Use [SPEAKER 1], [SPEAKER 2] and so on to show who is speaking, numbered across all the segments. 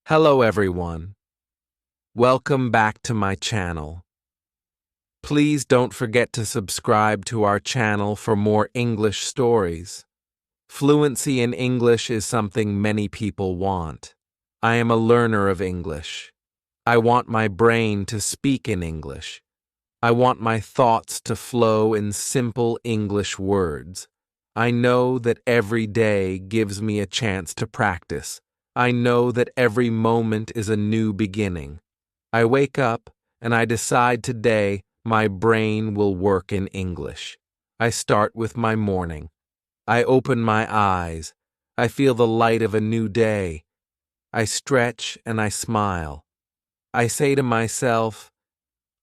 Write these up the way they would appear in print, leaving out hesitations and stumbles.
[SPEAKER 1] Hello everyone. Welcome back to my channel. Please don't forget to subscribe to our channel for more English stories. Fluency in English is something many people want. I am a learner of English. I want my brain to speak in English. I want my thoughts to flow in simple English words. I know that every day gives me a chance to practice. I know that every moment is a new beginning. I wake up and I decide today my brain will work in English. I start with my morning. I open my eyes. I feel the light of a new day. I stretch and I smile. I say to myself,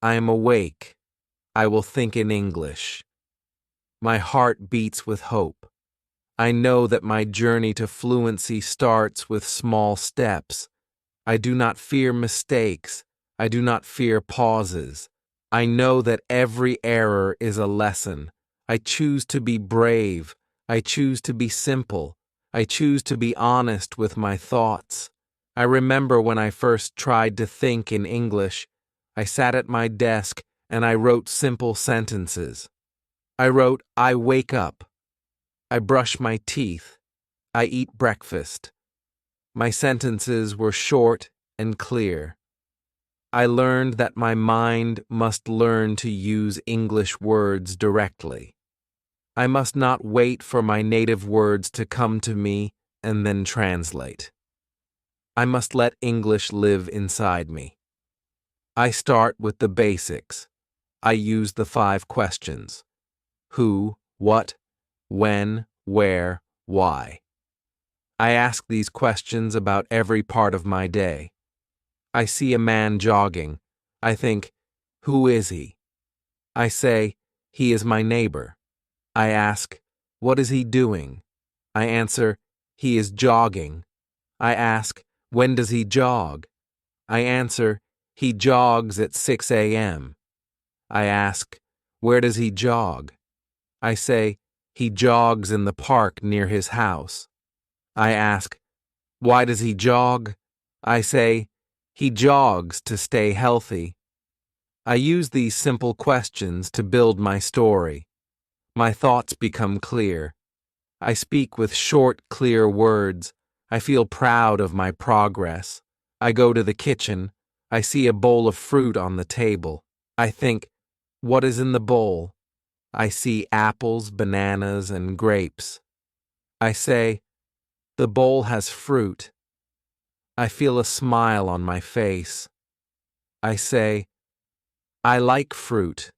[SPEAKER 1] I am awake. I will think in English. My heart beats with hope. I know that my journey to fluency starts with small steps. I do not fear mistakes. I do not fear pauses. I know that every error is a lesson. I choose to be brave. I choose to be simple. I choose to be honest with my thoughts. I remember when I first tried to think in English. I sat at my desk and I wrote simple sentences. I wrote, I wake up. I brush my teeth. I eat breakfast. My sentences were short and clear. I learned that my mind must learn to use English words directly. I must not wait for my native words to come to me and then translate. I must let English live inside me. I start with the basics. I use the 5 questions. Who, what, when, where, why. I ask these questions about every part of my day. I see a man jogging. I think, who is he? I say, he is my neighbor. I ask, what is he doing? I answer, he is jogging. I ask, when does he jog? I answer, he jogs at 6 a.m. I ask, where does he jog? I say, he jogs in the park near his house. I ask, why does he jog? I say, he jogs to stay healthy. I use these simple questions to build my story. My thoughts become clear. I speak with short, clear words. I feel proud of my progress. I go to the kitchen. I see a bowl of fruit on the table. I think, what is in the bowl? I see apples, bananas, and grapes. I say, the bowl has fruit. I feel a smile on my face. I say, I like fruit.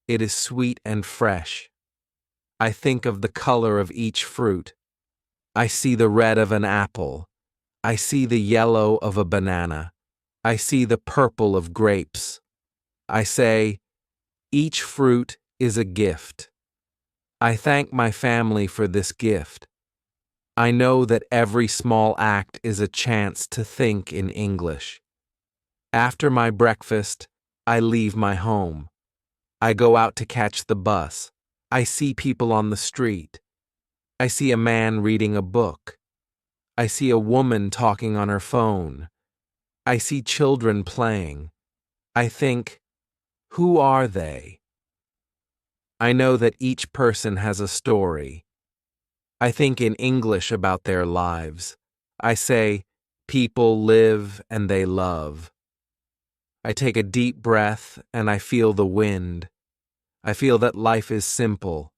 [SPEAKER 1] It is sweet and fresh. I think of the color of each fruit. I see the red of an apple. I see the yellow of a banana. I see the purple of grapes. I say, each fruit is a gift. I thank my family for this gift. I know that every small act is a chance to think in English. After my breakfast, I leave my home. I go out to catch the bus. I see people on the street. I see a man reading a book. I see a woman talking on her phone. I see children playing. I think, who are they? I know that each person has a story. I think in English about their lives. I say, people live and they love. I take a deep breath and I feel the wind. I feel that life is simple.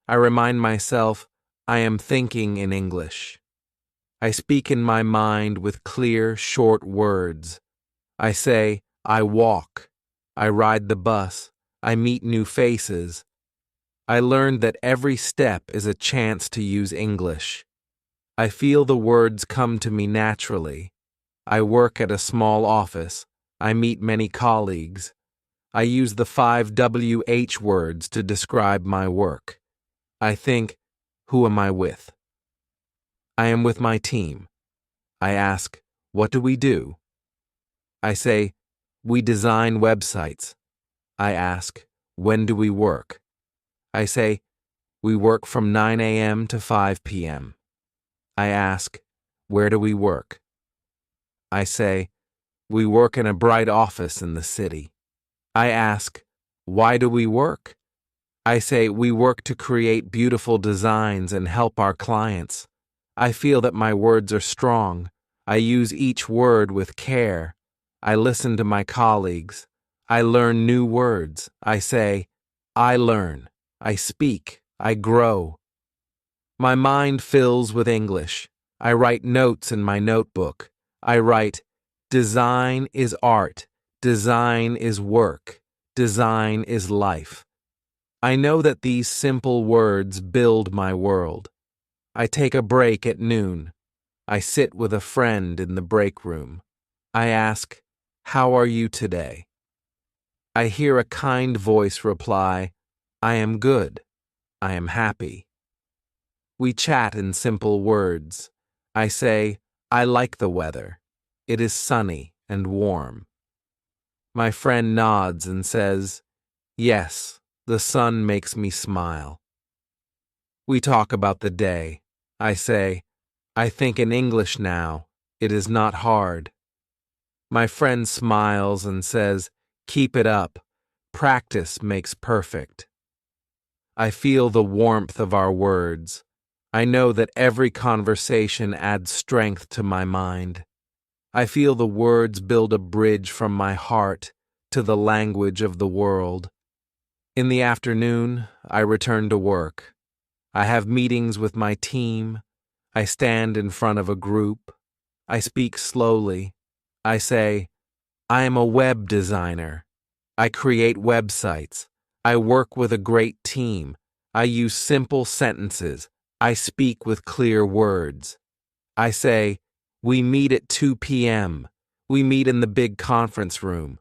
[SPEAKER 1] I remind myself I am thinking in English. I speak in my mind with clear, short words. I say, I walk. I ride the bus. I meet new faces. I learned that every step is a chance to use English. I feel the words come to me naturally. I work at a small office. I meet many colleagues. I use the 5 WH words to describe my work. I think, who am I with? I am with my team. I ask, what do we do? I say, we design websites. I ask, when do we work? I say, we work from 9 a.m. to 5 p.m. I ask, where do we work? I say, we work in a bright office in the city. I ask, why do we work? I say, we work to create beautiful designs and help our clients. I feel that my words are strong. I use each word with care. I listen to my colleagues. I learn new words. I say, I learn. I speak. I grow. My mind fills with English. I write notes in my notebook. I write, design is art. Design is work. Design is life. I know that these simple words build my world. I take a break at noon. I sit with a friend in the break room. I ask, how are you today? I hear a kind voice reply, I am good. I am happy. We chat in simple words. I say, I like the weather. It is sunny and warm. My friend nods and says, yes, the sun makes me smile. We talk about the day. I say, I think in English now. It is not hard. My friend smiles and says, keep it up. Practice makes perfect. I feel the warmth of our words. I know that every conversation adds strength to my mind. I feel the words build a bridge from my heart to the language of the world. In the afternoon, I return to work. I have meetings with my team. I stand in front of a group. I speak slowly. I say, I am a web designer. I create websites. I work with a great team. I use simple sentences. I speak with clear words. I say, we meet at 2 p.m. We meet in the big conference room.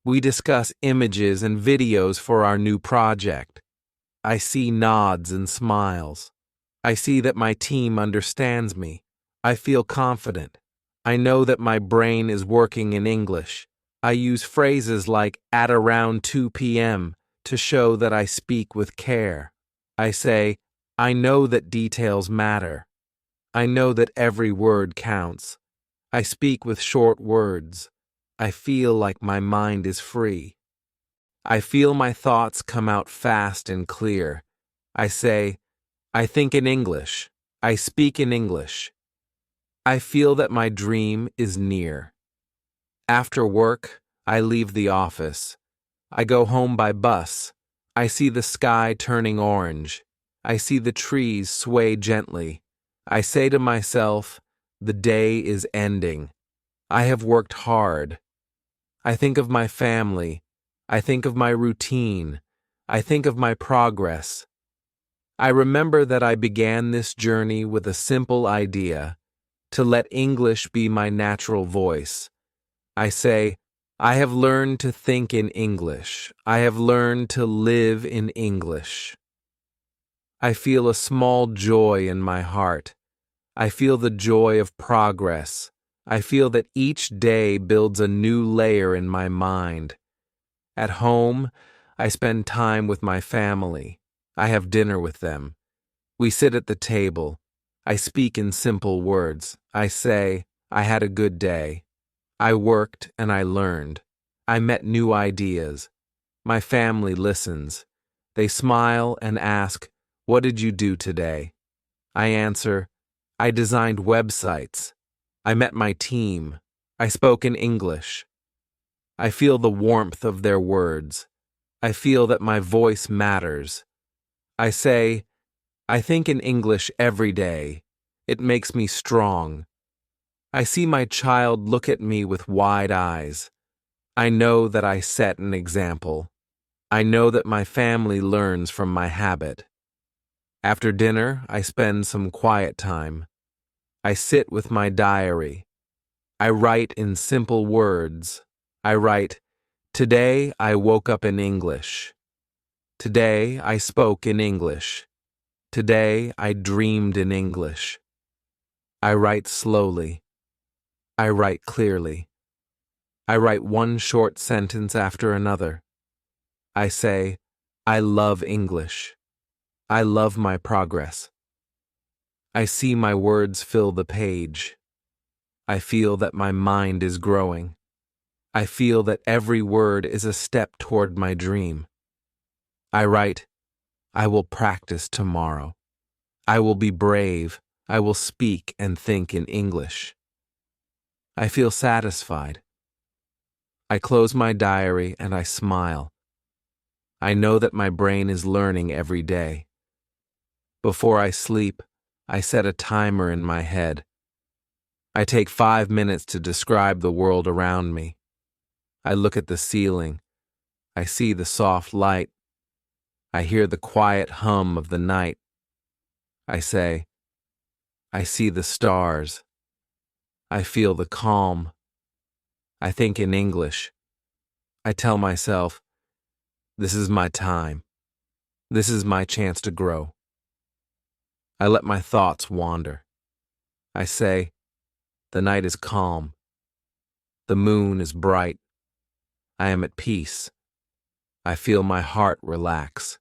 [SPEAKER 1] We discuss images and videos for our new project. I see nods and smiles. I see that my team understands me. I feel confident. I know that my brain is working in English. I use phrases like at around 2 p.m. to show that I speak with care. I say, I know that details matter. I know that every word counts. I speak with short words. I feel like my mind is free. I feel my thoughts come out fast and clear. I say, I think in English. I speak in English. I feel that my dream is near. After work, I leave the office. I go home by bus. I see the sky turning orange. I see the trees sway gently. I say to myself, the day is ending. I have worked hard. I think of my family. I think of my routine. I think of my progress. I remember that I began this journey with a simple idea, to let English be my natural voice. I say, I have learned to think in English. I have learned to live in English. I feel a small joy in my heart. I feel the joy of progress. I feel that each day builds a new layer in my mind. At home, I spend time with my family. I have dinner with them. We sit at the table. I speak in simple words. I say, I had a good day. I worked and I learned. I met new ideas. My family listens. They smile and ask, what did you do today? I answer, I designed websites. I met my team. I spoke in English. I feel the warmth of their words. I feel that my voice matters. I say, I think in English every day. It makes me strong. I see my child look at me with wide eyes. I know that I set an example. I know that my family learns from my habit. After dinner, I spend some quiet time. I sit with my diary. I write in simple words. I write, today I woke up in English. Today I spoke in English. Today I dreamed in English. I write slowly. I write clearly. I write one short sentence after another. I say, I love English. I love my progress. I see my words fill the page. I feel that my mind is growing. I feel that every word is a step toward my dream. I write, I will practice tomorrow. I will be brave. I will speak and think in English. I feel satisfied. I close my diary and I smile. I know that my brain is learning every day. Before I sleep, I set a timer in my head. I take 5 minutes to describe the world around me. I look at the ceiling. I see the soft light. I hear the quiet hum of the night. I say, I see the stars. I feel the calm. I think in English. I tell myself, this is my time. This is my chance to grow. I let my thoughts wander. I say, the night is calm. The moon is bright. I am at peace. I feel my heart relax.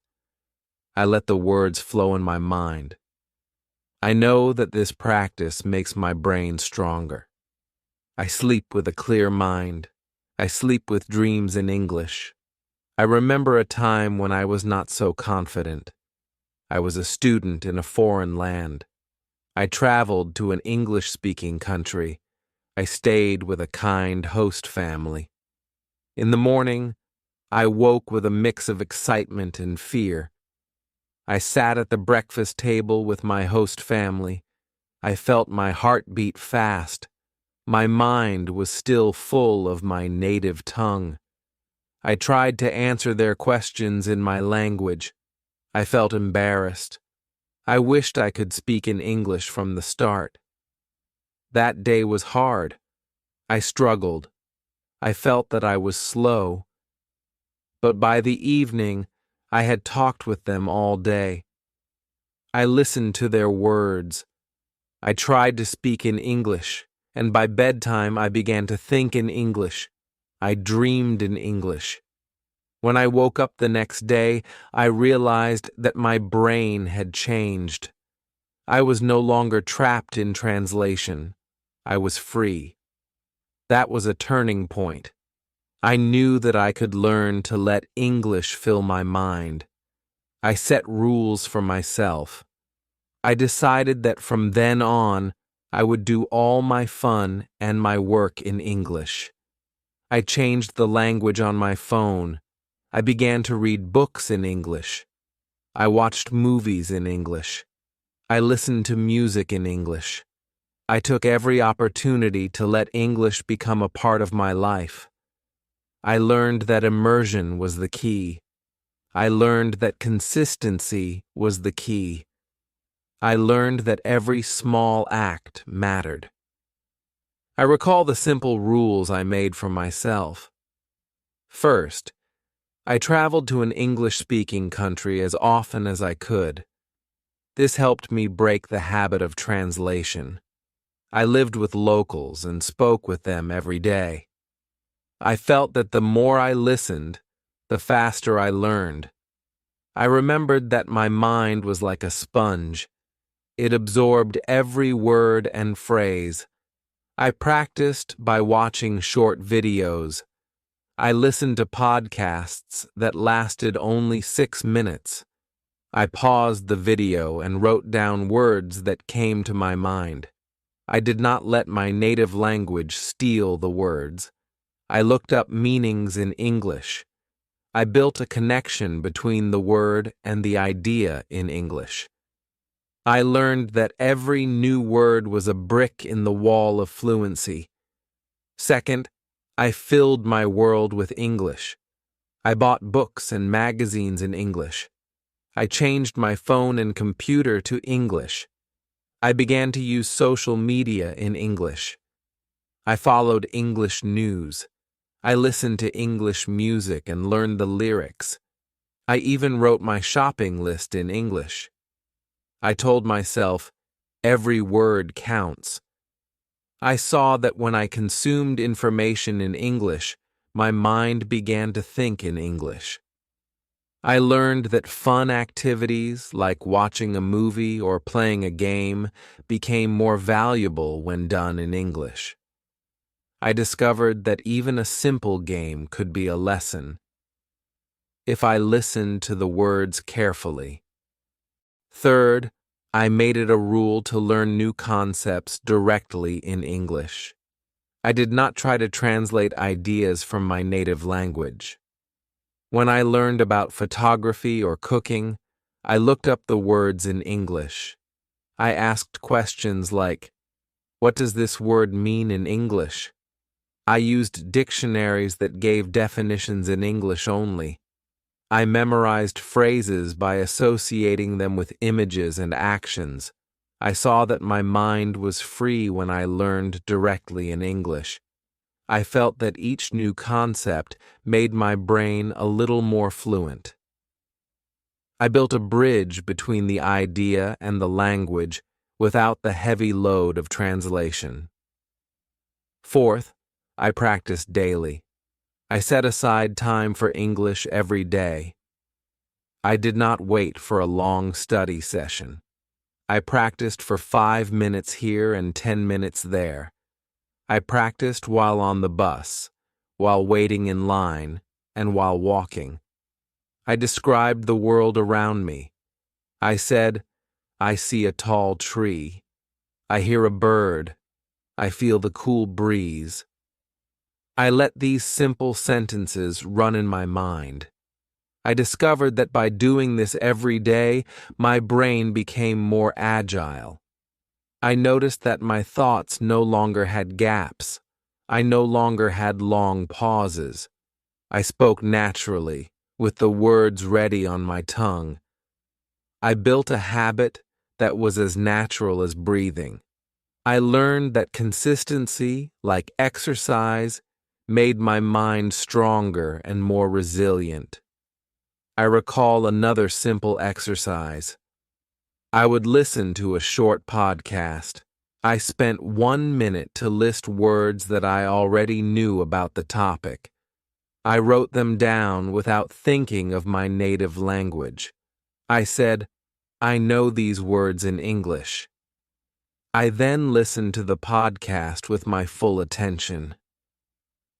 [SPEAKER 1] I let the words flow in my mind. I know that this practice makes my brain stronger. I sleep with a clear mind. I sleep with dreams in English. I remember a time when I was not so confident. I was a student in a foreign land. I traveled to an English-speaking country. I stayed with a kind host family. In the morning, I woke with a mix of excitement and fear. I sat at the breakfast table with my host family. I felt my heart beat fast. My mind was still full of my native tongue. I tried to answer their questions in my language. I felt embarrassed. I wished I could speak in English from the start. That day was hard. I struggled. I felt that I was slow. But by the evening, I had talked with them all day. I listened to their words. I tried to speak in English, and by bedtime I began to think in English. I dreamed in English. When I woke up the next day, I realized that my brain had changed. I was no longer trapped in translation. I was free. That was a turning point. I knew that I could learn to let English fill my mind. I set rules for myself. I decided that from then on, I would do all my fun and my work in English. I changed the language on my phone. I began to read books in English. I watched movies in English. I listened to music in English. I took every opportunity to let English become a part of my life. I learned that immersion was the key. I learned that consistency was the key. I learned that every small act mattered. I recall the simple rules I made for myself. First, I traveled to an English-speaking country as often as I could. This helped me break the habit of translation. I lived with locals and spoke with them every day. I felt that the more I listened, the faster I learned. I remembered that my mind was like a sponge. It absorbed every word and phrase. I practiced by watching short videos. I listened to podcasts that lasted only 6 minutes. I paused the video and wrote down words that came to my mind. I did not let my native language steal the words. I looked up meanings in English. I built a connection between the word and the idea in English. I learned that every new word was a brick in the wall of fluency. Second, I filled my world with English. I bought books and magazines in English. I changed my phone and computer to English. I began to use social media in English. I followed English news. I listened to English music and learned the lyrics. I even wrote my shopping list in English. I told myself, every word counts. I saw that when I consumed information in English, my mind began to think in English. I learned that fun activities like watching a movie or playing a game became more valuable when done in English. I discovered that even a simple game could be a lesson if I listened to the words carefully. Third, I made it a rule to learn new concepts directly in English. I did not try to translate ideas from my native language. When I learned about photography or cooking, I looked up the words in English. I asked questions like, "What does this word mean in English?" I used dictionaries that gave definitions in English only. I memorized phrases by associating them with images and actions. I saw that my mind was free when I learned directly in English. I felt that each new concept made my brain a little more fluent. I built a bridge between the idea and the language without the heavy load of translation. Fourth, I practiced daily. I set aside time for English every day. I did not wait for a long study session. I practiced for 5 minutes here and 10 minutes there. I practiced while on the bus, while waiting in line, and while walking. I described the world around me. I said, "I see a tall tree. I hear a bird. I feel the cool breeze." I let these simple sentences run in my mind. I discovered that by doing this every day, my brain became more agile. I noticed that my thoughts no longer had gaps. I no longer had long pauses. I spoke naturally, with the words ready on my tongue. I built a habit that was as natural as breathing. I learned that consistency, like exercise, made my mind stronger and more resilient. I recall another simple exercise. I would listen to a short podcast. I spent 1 minute to list words that I already knew about the topic. I wrote them down without thinking of my native language. I said, "I know these words in English." I then listened to the podcast with my full attention.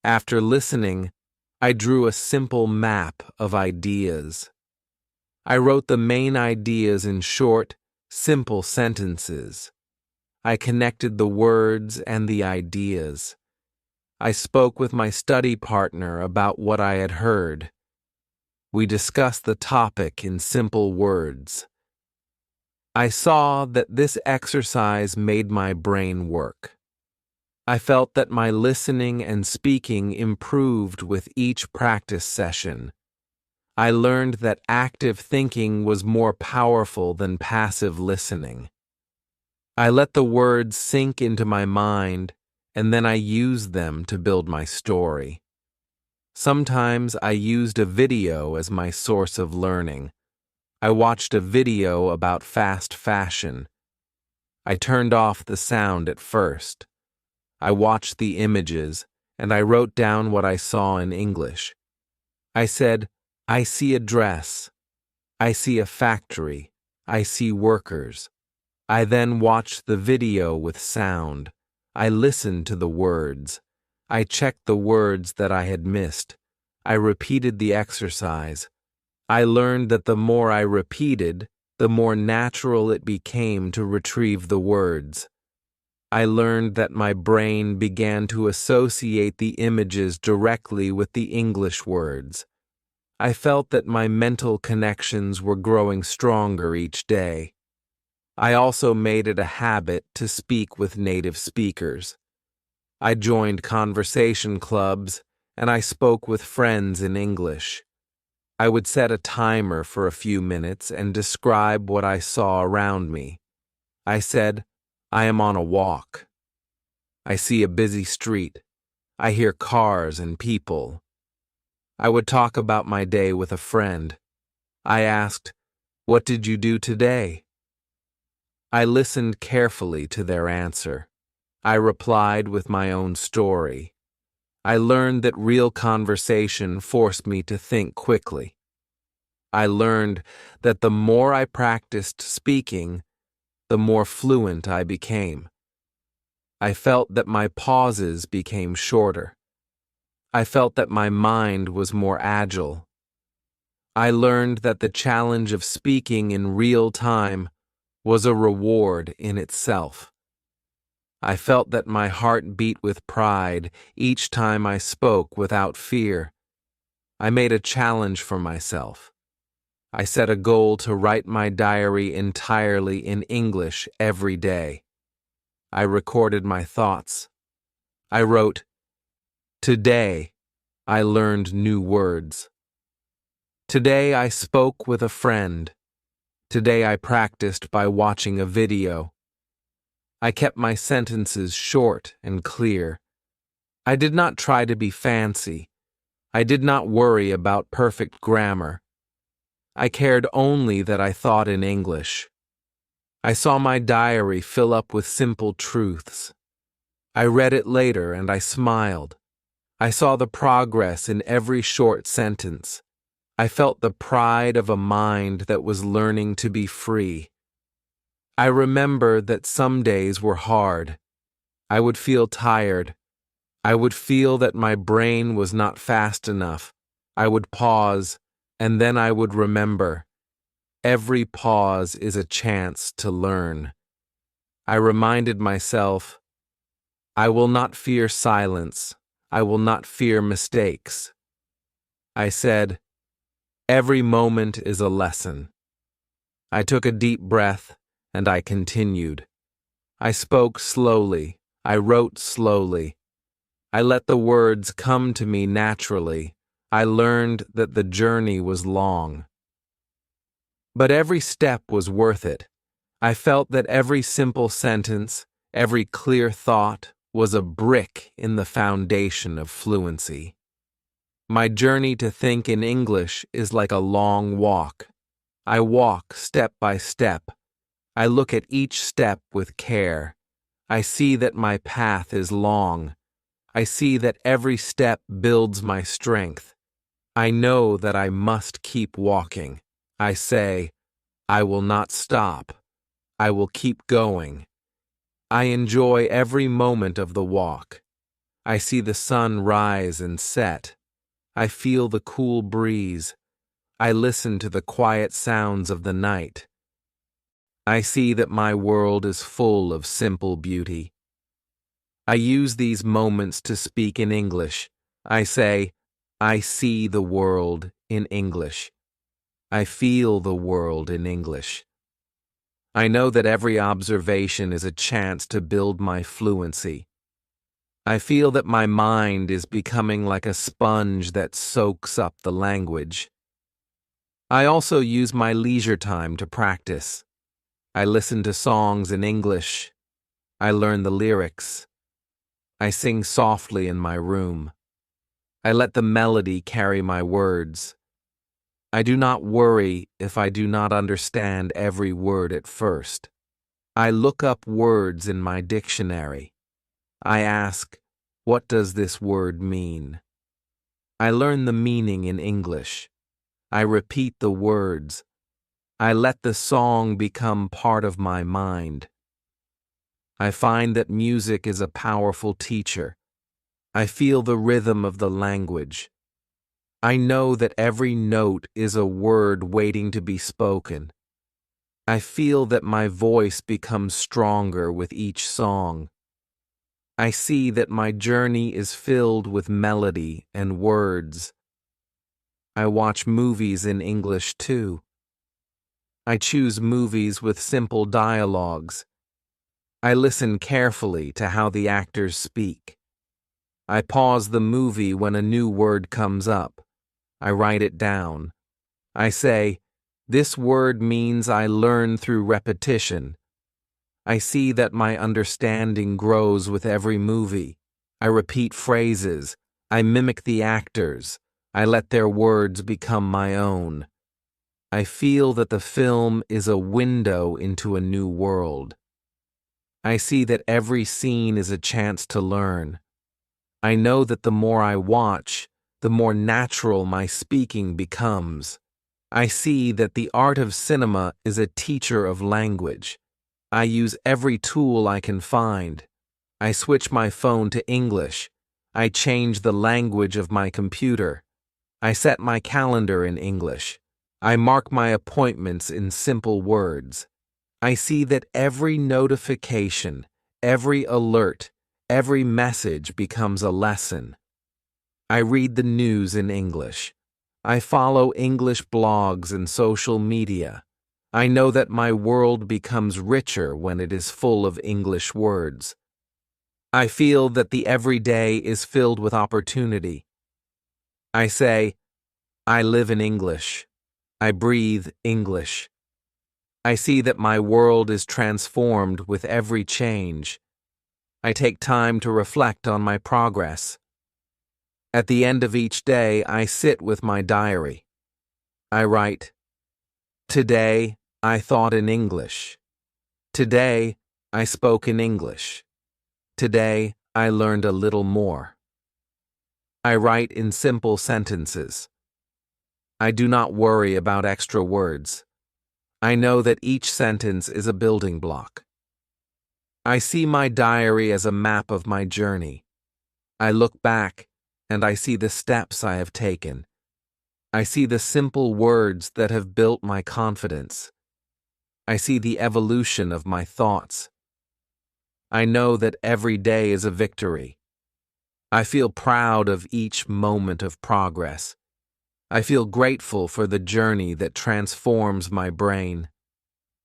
[SPEAKER 1] After listening, I drew a simple map of ideas. I wrote the main ideas in short, simple sentences. I connected the words and the ideas. I spoke with my study partner about what I had heard. We discussed the topic in simple words. I saw that this exercise made my brain work. I felt that my listening and speaking improved with each practice session. I learned that active thinking was more powerful than passive listening. I let the words sink into my mind, and then I used them to build my story. Sometimes I used a video as my source of learning. I watched a video about fast fashion. I turned off the sound at first. I watched the images, and I wrote down what I saw in English. I said, "I see a dress. I see a factory. I see workers." I then watched the video with sound. I listened to the words. I checked the words that I had missed. I repeated the exercise. I learned that the more I repeated, the more natural it became to retrieve the words. I learned that my brain began to associate the images directly with the English words. I felt that my mental connections were growing stronger each day. I also made it a habit to speak with native speakers. I joined conversation clubs, and I spoke with friends in English. I would set a timer for a few minutes and describe what I saw around me. I said, "I am on a walk. I see a busy street. I hear cars and people." I would talk about my day with a friend. I asked, "What did you do today?" I listened carefully to their answer. I replied with my own story. I learned that real conversation forced me to think quickly. I learned that the more I practiced speaking, the more fluent I became. I felt that my pauses became shorter. I felt that my mind was more agile. I learned that the challenge of speaking in real time was a reward in itself. I felt that my heart beat with pride each time I spoke without fear. I made a challenge for myself. I set a goal to write my diary entirely in English every day. I recorded my thoughts. I wrote, "Today, I learned new words. Today I spoke with a friend. Today I practiced by watching a video." I kept my sentences short and clear. I did not try to be fancy. I did not worry about perfect grammar. I cared only that I thought in English. I saw my diary fill up with simple truths. I read it later and I smiled. I saw the progress in every short sentence. I felt the pride of a mind that was learning to be free. I remember that some days were hard. I would feel tired. I would feel that my brain was not fast enough. I would pause, and then I would remember. Every pause is a chance to learn. I reminded myself, I will not fear silence. I will not fear mistakes. I said, every moment is a lesson. I took a deep breath, and I continued. I spoke slowly. I wrote slowly. I let the words come to me naturally. I learned that the journey was long. But every step was worth it. I felt that every simple sentence, every clear thought, was a brick in the foundation of fluency. My journey to think in English is like a long walk. I walk step by step. I look at each step with care. I see that my path is long. I see that every step builds my strength. I know that I must keep walking. I say, I will not stop. I will keep going. I enjoy every moment of the walk. I see the sun rise and set. I feel the cool breeze. I listen to the quiet sounds of the night. I see that my world is full of simple beauty. I use these moments to speak in English. I say, I see the world in English. I feel the world in English. I know that every observation is a chance to build my fluency. I feel that my mind is becoming like a sponge that soaks up the language. I also use my leisure time to practice. I listen to songs in English. I learn the lyrics. I sing softly in my room. I let the melody carry my words. I do not worry if I do not understand every word at first. I look up words in my dictionary. I ask, what does this word mean? I learn the meaning in English. I repeat the words. I let the song become part of my mind. I find that music is a powerful teacher. I feel the rhythm of the language. I know that every note is a word waiting to be spoken. I feel that my voice becomes stronger with each song. I see that my journey is filled with melody and words. I watch movies in English too. I choose movies with simple dialogues. I listen carefully to how the actors speak. I pause the movie when a new word comes up. I write it down. I say, this word means I learn through repetition. I see that my understanding grows with every movie. I repeat phrases. I mimic the actors. I let their words become my own. I feel that the film is a window into a new world. I see that every scene is a chance to learn. I know that the more I watch, the more natural my speaking becomes. I see that the art of cinema is a teacher of language. I use every tool I can find. I switch my phone to English. I change the language of my computer. I set my calendar in English. I mark my appointments in simple words. I see that every notification, every alert, every message becomes a lesson. I read the news in English. I follow English blogs and social media. I know that my world becomes richer when it is full of English words. I feel that the everyday is filled with opportunity. I say, I live in English. I breathe English. I see that my world is transformed with every change. I take time to reflect on my progress. At the end of each day, I sit with my diary. I write, Today, I thought in English. Today, I spoke in English. Today, I learned a little more. I write in simple sentences. I do not worry about extra words. I know that each sentence is a building block. I see my diary as a map of my journey. I look back, and I see the steps I have taken. I see the simple words that have built my confidence. I see the evolution of my thoughts. I know that every day is a victory. I feel proud of each moment of progress. I feel grateful for the journey that transforms my brain.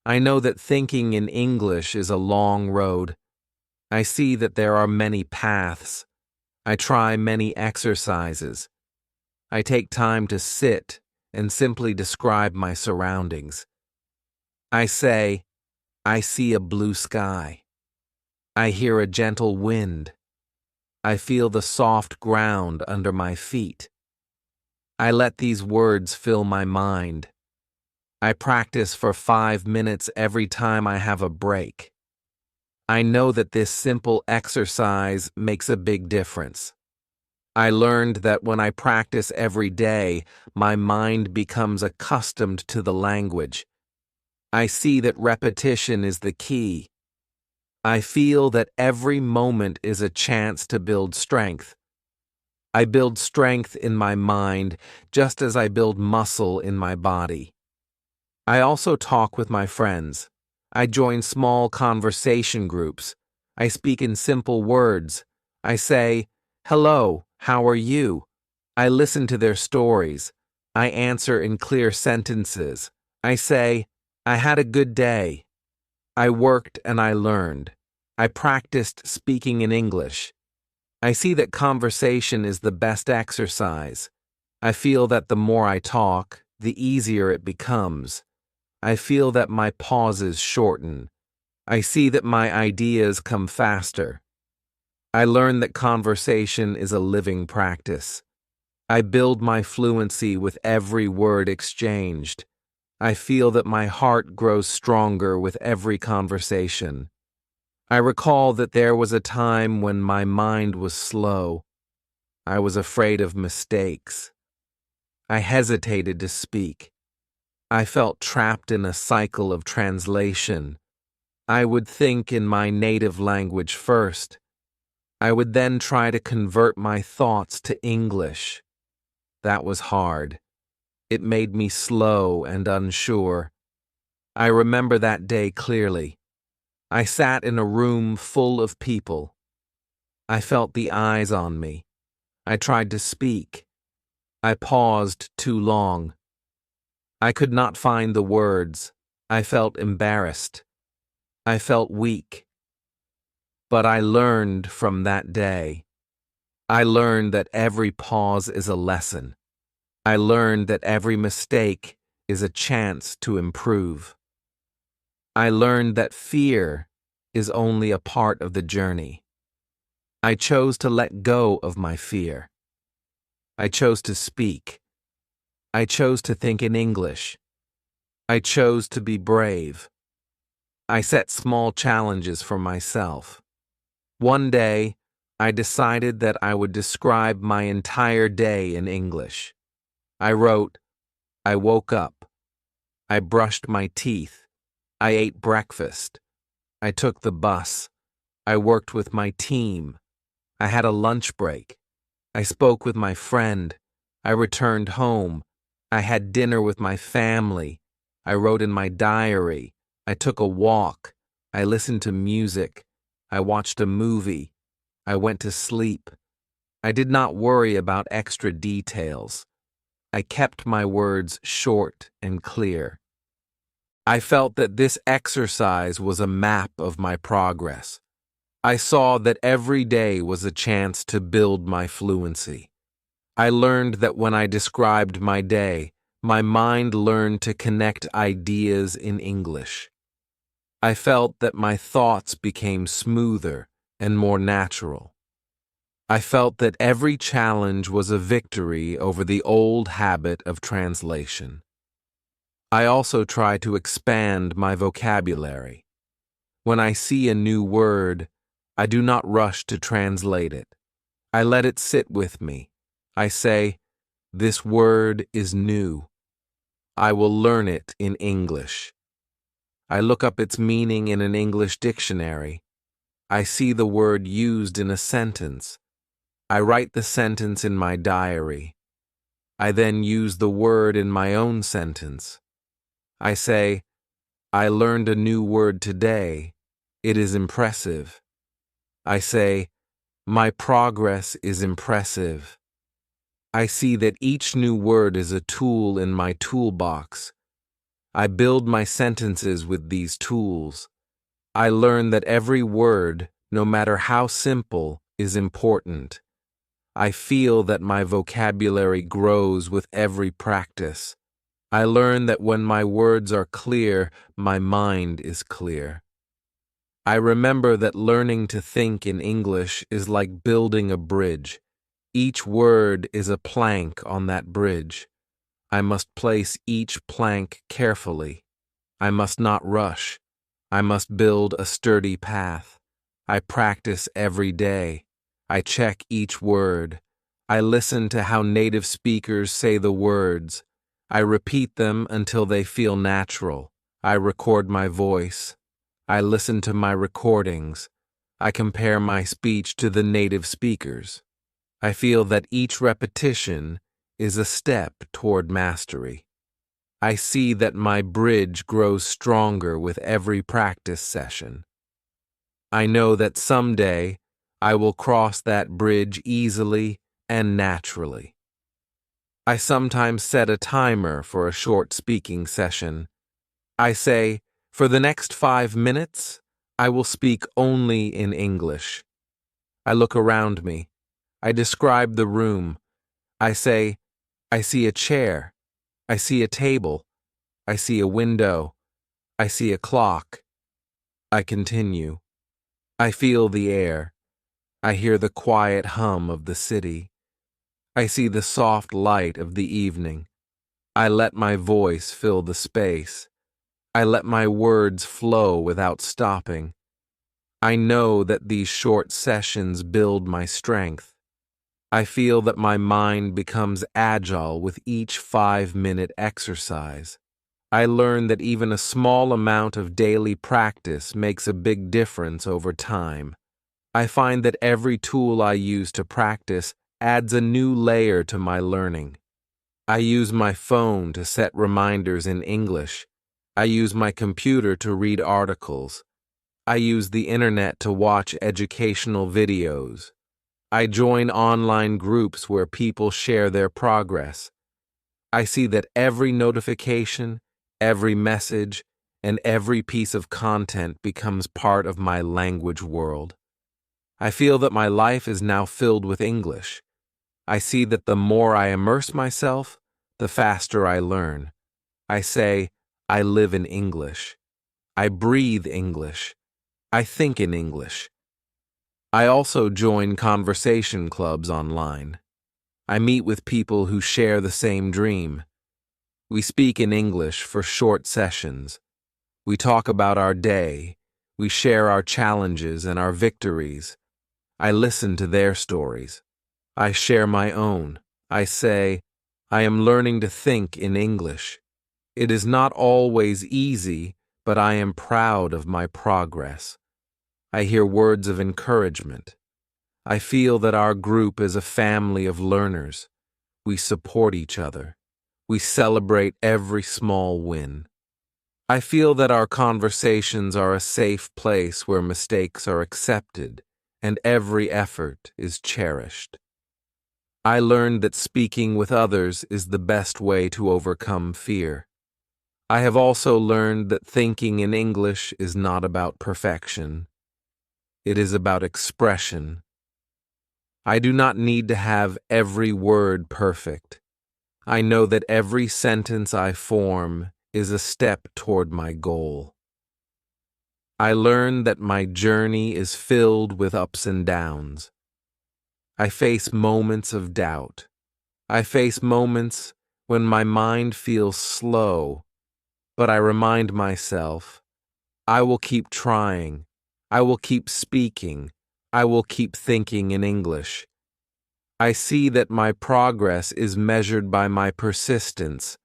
[SPEAKER 1] I know that thinking in English is a long road. I see that there are many paths. I try many exercises. I take time to sit and simply describe my surroundings. I say, I see a blue sky. I hear a gentle wind. I feel the soft ground under my feet. I let these words fill my mind. I practice for 5 minutes every time I have a break. I know that this simple exercise makes a big difference. I learned that when I practice every day, my mind becomes accustomed to the language. I see that repetition is the key. I feel that every moment is a chance to build strength. I build strength in my mind just as I build muscle in my body. I also talk with my friends. I join small conversation groups. I speak in simple words. I say, "Hello, how are you?" I listen to their stories. I answer in clear sentences. I say, "I had a good day." I worked and I learned. I practiced speaking in English. I see that conversation is the best exercise. I feel that the more I talk, the easier it becomes. I feel that my pauses shorten. I see that my ideas come faster. I learn that conversation is a living practice. I build my fluency with every word exchanged. I feel that my heart grows stronger with every conversation. I recall that there was a time when my mind was slow. I was afraid of mistakes. I hesitated to speak. I felt trapped in a cycle of translation. I would think in my native language first. I would then try to convert my thoughts to English. That was hard. It made me slow and unsure. I remember that day clearly. I sat in a room full of people. I felt the eyes on me. I tried to speak. I paused too long. I could not find the words. I felt embarrassed. I felt weak. But I learned from that day. I learned that every pause is a lesson. I learned that every mistake is a chance to improve. I learned that fear is only a part of the journey. I chose to let go of my fear. I chose to speak. I chose to think in English. I chose to be brave. I set small challenges for myself. One day, I decided that I would describe my entire day in English. I wrote, I woke up. I brushed my teeth. I ate breakfast. I took the bus. I worked with my team. I had a lunch break. I spoke with my friend. I returned home. I had dinner with my family. I wrote in my diary. I took a walk. I listened to music. I watched a movie. I went to sleep. I did not worry about extra details. I kept my words short and clear. I felt that this exercise was a map of my progress. I saw that every day was a chance to build my fluency. I learned that when I described my day, my mind learned to connect ideas in English. I felt that my thoughts became smoother and more natural. I felt that every challenge was a victory over the old habit of translation. I also try to expand my vocabulary. When I see a new word, I do not rush to translate it. I let it sit with me. I say, "This word is new. I will learn it in English." I look up its meaning in an English dictionary. I see the word used in a sentence. I write the sentence in my diary. I then use the word in my own sentence. I say, "I learned a new word today. It is impressive." I say, "My progress is impressive." I see that each new word is a tool in my toolbox. I build my sentences with these tools. I learn that every word, no matter how simple, is important. I feel that my vocabulary grows with every practice. I learn that when my words are clear, my mind is clear. I remember that learning to think in English is like building a bridge. Each word is a plank on that bridge. I must place each plank carefully. I must not rush. I must build a sturdy path. I practice every day. I check each word. I listen to how native speakers say the words. I repeat them until they feel natural. I record my voice. I listen to my recordings. I compare my speech to the native speakers. I feel that each repetition is a step toward mastery. I see that my bridge grows stronger with every practice session. I know that someday I will cross that bridge easily and naturally. I sometimes set a timer for a short speaking session. I say, for the next 5 minutes, I will speak only in English. I look around me. I describe the room. I say, I see a chair. I see a table. I see a window. I see a clock. I continue. I feel the air. I hear the quiet hum of the city. I see the soft light of the evening. I let my voice fill the space. I let my words flow without stopping. I know that these short sessions build my strength. I feel that my mind becomes agile with each 5-minute exercise. I learn that even a small amount of daily practice makes a big difference over time. I find that every tool I use to practice adds a new layer to my learning. I use my phone to set reminders in English. I use my computer to read articles. I use the internet to watch educational videos. I join online groups where people share their progress. I see that every notification, every message, and every piece of content becomes part of my language world. I feel that my life is now filled with English. I see that the more I immerse myself, the faster I learn. I say, I live in English. I breathe English. I think in English. I also join conversation clubs online. I meet with people who share the same dream. We speak in English for short sessions. We talk about our day. We share our challenges and our victories. I listen to their stories. I share my own. I say, I am learning to think in English. It is not always easy, but I am proud of my progress. I hear words of encouragement. I feel that our group is a family of learners. We support each other. We celebrate every small win. I feel that our conversations are a safe place where mistakes are accepted and every effort is cherished. I learned that speaking with others is the best way to overcome fear. I have also learned that thinking in English is not about perfection. It is about expression. I do not need to have every word perfect. I know that every sentence I form is a step toward my goal. I learn that my journey is filled with ups and downs. I face moments of doubt. I face moments when my mind feels slow, but I remind myself, I will keep trying. I will keep speaking. I will keep thinking in English. I see that my progress is measured by my persistence.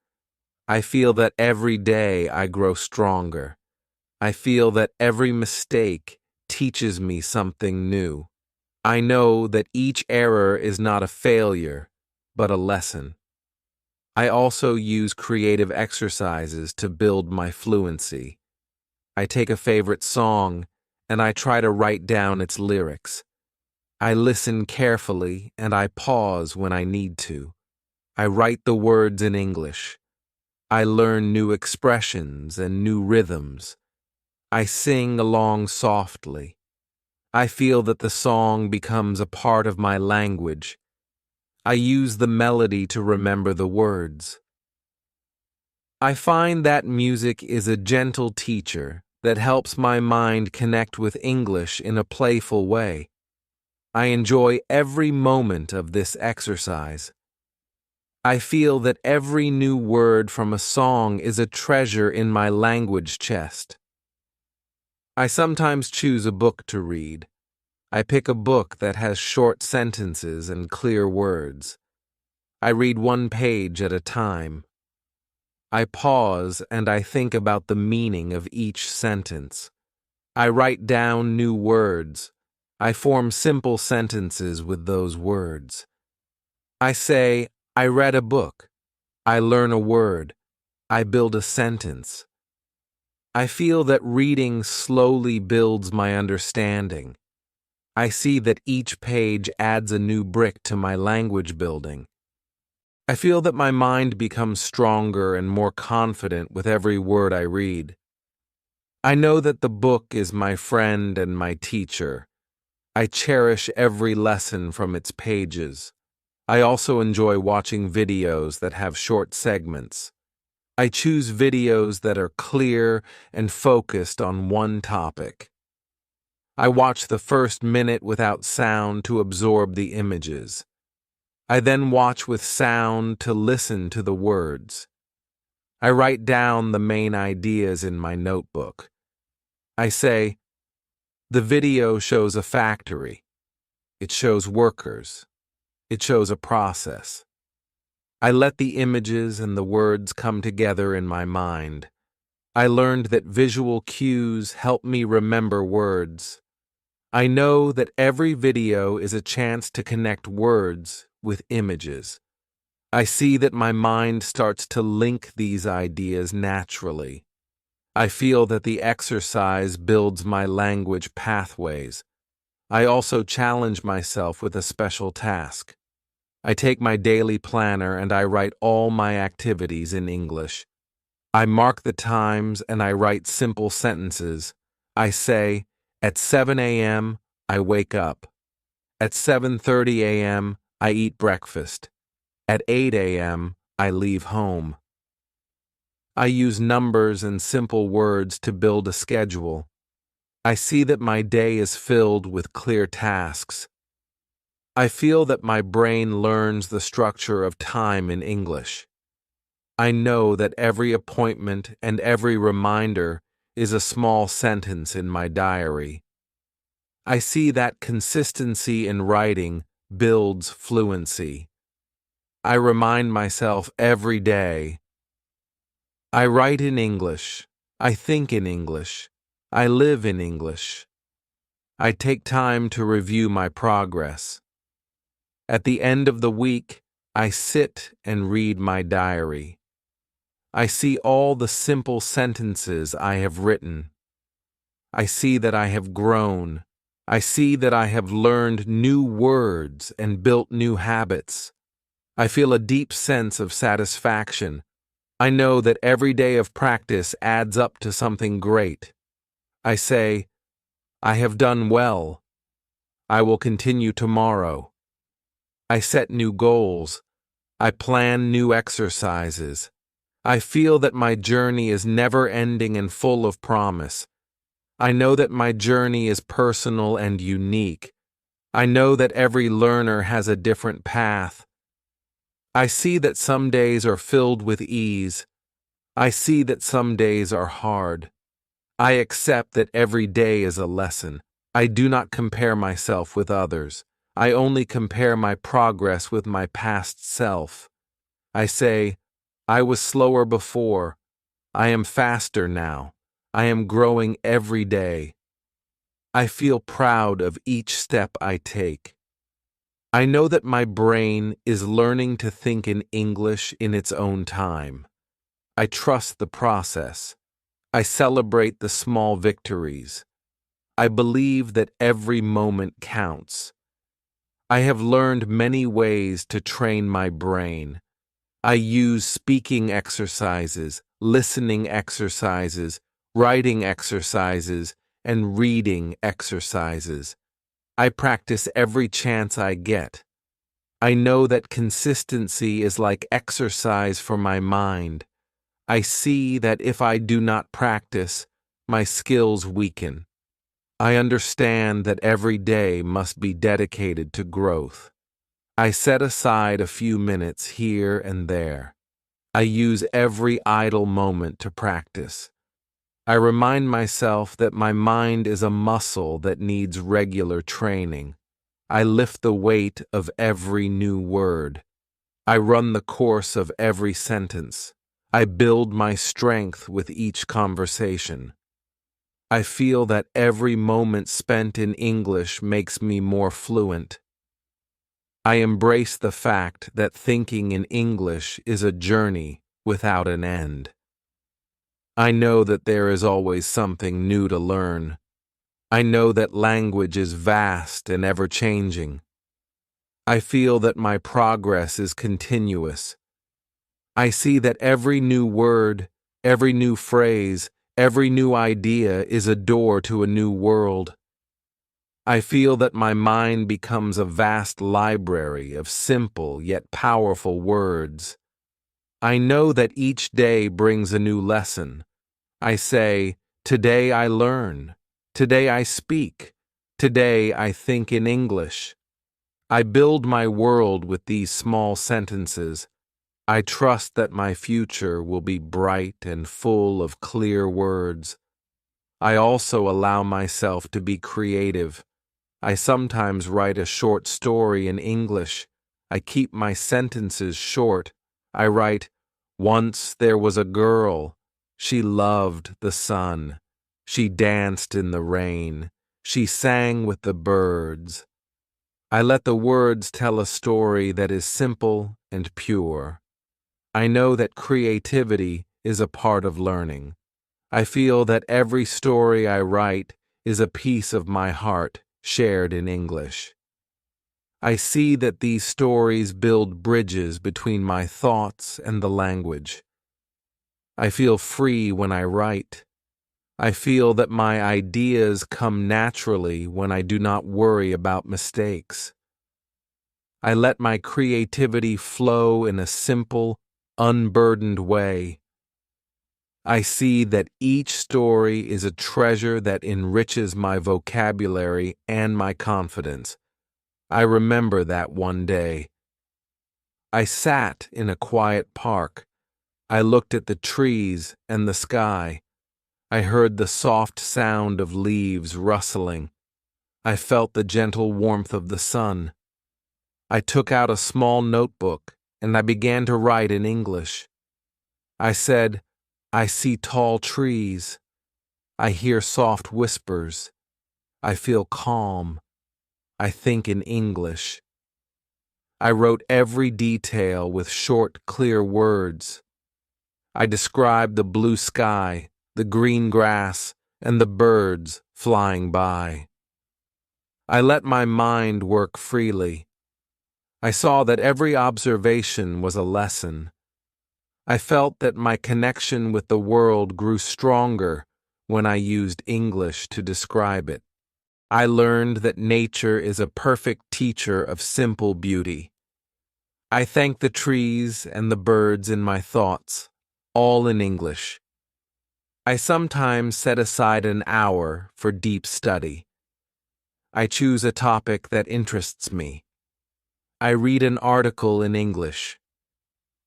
[SPEAKER 1] I feel that every day I grow stronger. I feel that every mistake teaches me something new. I know that each error is not a failure, but a lesson. I also use creative exercises to build my fluency. I take a favorite song and I try to write down its lyrics. I listen carefully and I pause when I need to. I write the words in English. I learn new expressions and new rhythms. I sing along softly. I feel that the song becomes a part of my language. I use the melody to remember the words. I find that music is a gentle teacher that helps my mind connect with English in a playful way. I enjoy every moment of this exercise. I feel that every new word from a song is a treasure in my language chest. I sometimes choose a book to read. I pick a book that has short sentences and clear words. I read one page at a time. I pause and I think about the meaning of each sentence. I write down new words. I form simple sentences with those words. I say, I read a book. I learn a word. I build a sentence. I feel that reading slowly builds my understanding. I see that each page adds a new brick to my language building. I feel that my mind becomes stronger and more confident with every word I read. I know that the book is my friend and my teacher. I cherish every lesson from its pages. I also enjoy watching videos that have short segments. I choose videos that are clear and focused on one topic. I watch the first minute without sound to absorb the images. I then watch with sound to listen to the words. I write down the main ideas in my notebook. I say, the video shows a factory. It shows workers. It shows a process. I let the images and the words come together in my mind. I learned that visual cues help me remember words. I know that every video is a chance to connect words with images. I see that my mind starts to link these ideas naturally. I feel that the exercise builds my language pathways. I also challenge myself with a special task. I take my daily planner and I write all my activities in English. I mark the times and I write simple sentences. I say, at 7 a.m., I wake up. At 7:30 a.m., I eat breakfast. At 8 a.m., I leave home. I use numbers and simple words to build a schedule. I see that my day is filled with clear tasks. I feel that my brain learns the structure of time in English. I know that every appointment and every reminder is a small sentence in my diary. I see that consistency in writing builds fluency. I remind myself every day, I write in English, I think in English, I live in English. I take time to review my progress. At the end of the week, I sit and read my diary. I see all the simple sentences I have written. I see that I have grown. I see that I have learned new words and built new habits. I feel a deep sense of satisfaction. I know that every day of practice adds up to something great. I say, I have done well. I will continue tomorrow. I set new goals. I plan new exercises. I feel that my journey is never-ending and full of promise. I know that my journey is personal and unique. I know that every learner has a different path. I see that some days are filled with ease. I see that some days are hard. I accept that every day is a lesson. I do not compare myself with others. I only compare my progress with my past self. I say, I was slower before. I am faster now. I am growing every day. I feel proud of each step I take. I know that my brain is learning to think in English in its own time. I trust the process. I celebrate the small victories. I believe that every moment counts. I have learned many ways to train my brain. I use speaking exercises, listening exercises, writing exercises, and reading exercises. I practice every chance I get. I know that consistency is like exercise for my mind. I see that if I do not practice, my skills weaken. I understand that every day must be dedicated to growth. I set aside a few minutes here and there. I use every idle moment to practice. I remind myself that my mind is a muscle that needs regular training. I lift the weight of every new word. I run the course of every sentence. I build my strength with each conversation. I feel that every moment spent in English makes me more fluent. I embrace the fact that thinking in English is a journey without an end. I know that there is always something new to learn. I know that language is vast and ever-changing. I feel that my progress is continuous. I see that every new word, every new phrase, every new idea is a door to a new world. I feel that my mind becomes a vast library of simple yet powerful words. I know that each day brings a new lesson. I say, today I learn. Today I speak. Today I think in English. I build my world with these small sentences. I trust that my future will be bright and full of clear words. I also allow myself to be creative. I sometimes write a short story in English. I keep my sentences short. I write, once there was a girl. She loved the sun. She danced in the rain. She sang with the birds. I let the words tell a story that is simple and pure. I know that creativity is a part of learning. I feel that every story I write is a piece of my heart shared in English. I see that these stories build bridges between my thoughts and the language. I feel free when I write. I feel that my ideas come naturally when I do not worry about mistakes. I let my creativity flow in a simple, unburdened way. I see that each story is a treasure that enriches my vocabulary and my confidence. I remember that one day. I sat in a quiet park. I looked at the trees and the sky. I heard the soft sound of leaves rustling. I felt the gentle warmth of the sun. I took out a small notebook and I began to write in English. I said, I see tall trees. I hear soft whispers. I feel calm. I think in English. I wrote every detail with short, clear words. I described the blue sky, the green grass, and the birds flying by. I let my mind work freely. I saw that every observation was a lesson. I felt that my connection with the world grew stronger when I used English to describe it. I learned that nature is a perfect teacher of simple beauty. I thank the trees and the birds in my thoughts, all in English. I sometimes set aside an hour for deep study. I choose a topic that interests me. I read an article in English.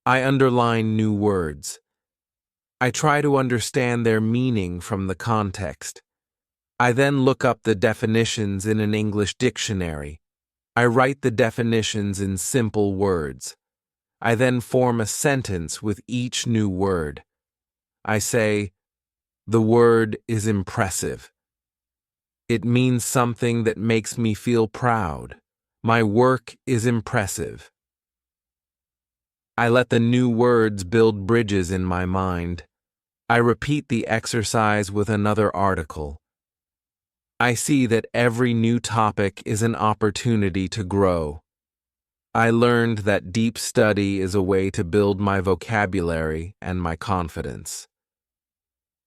[SPEAKER 1] I underline new words. I try to understand their meaning from the context. I then look up the definitions in an English dictionary. I write the definitions in simple words. I then form a sentence with each new word. I say, the word is impressive. It means something that makes me feel proud. My work is impressive. I let the new words build bridges in my mind. I repeat the exercise with another article. I see that every new topic is an opportunity to grow. I learned that deep study is a way to build my vocabulary and my confidence.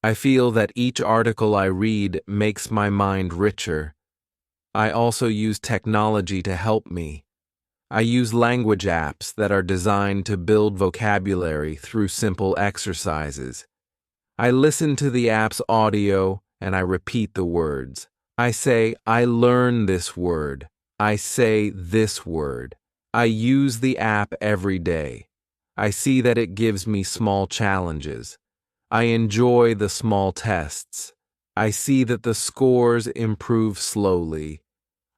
[SPEAKER 1] I feel that each article I read makes my mind richer. I also use technology to help me. I use language apps that are designed to build vocabulary through simple exercises. I listen to the app's audio and I repeat the words. I say, I learn this word. I say this word. I use the app every day. I see that it gives me small challenges. I enjoy the small tests. I see that the scores improve slowly.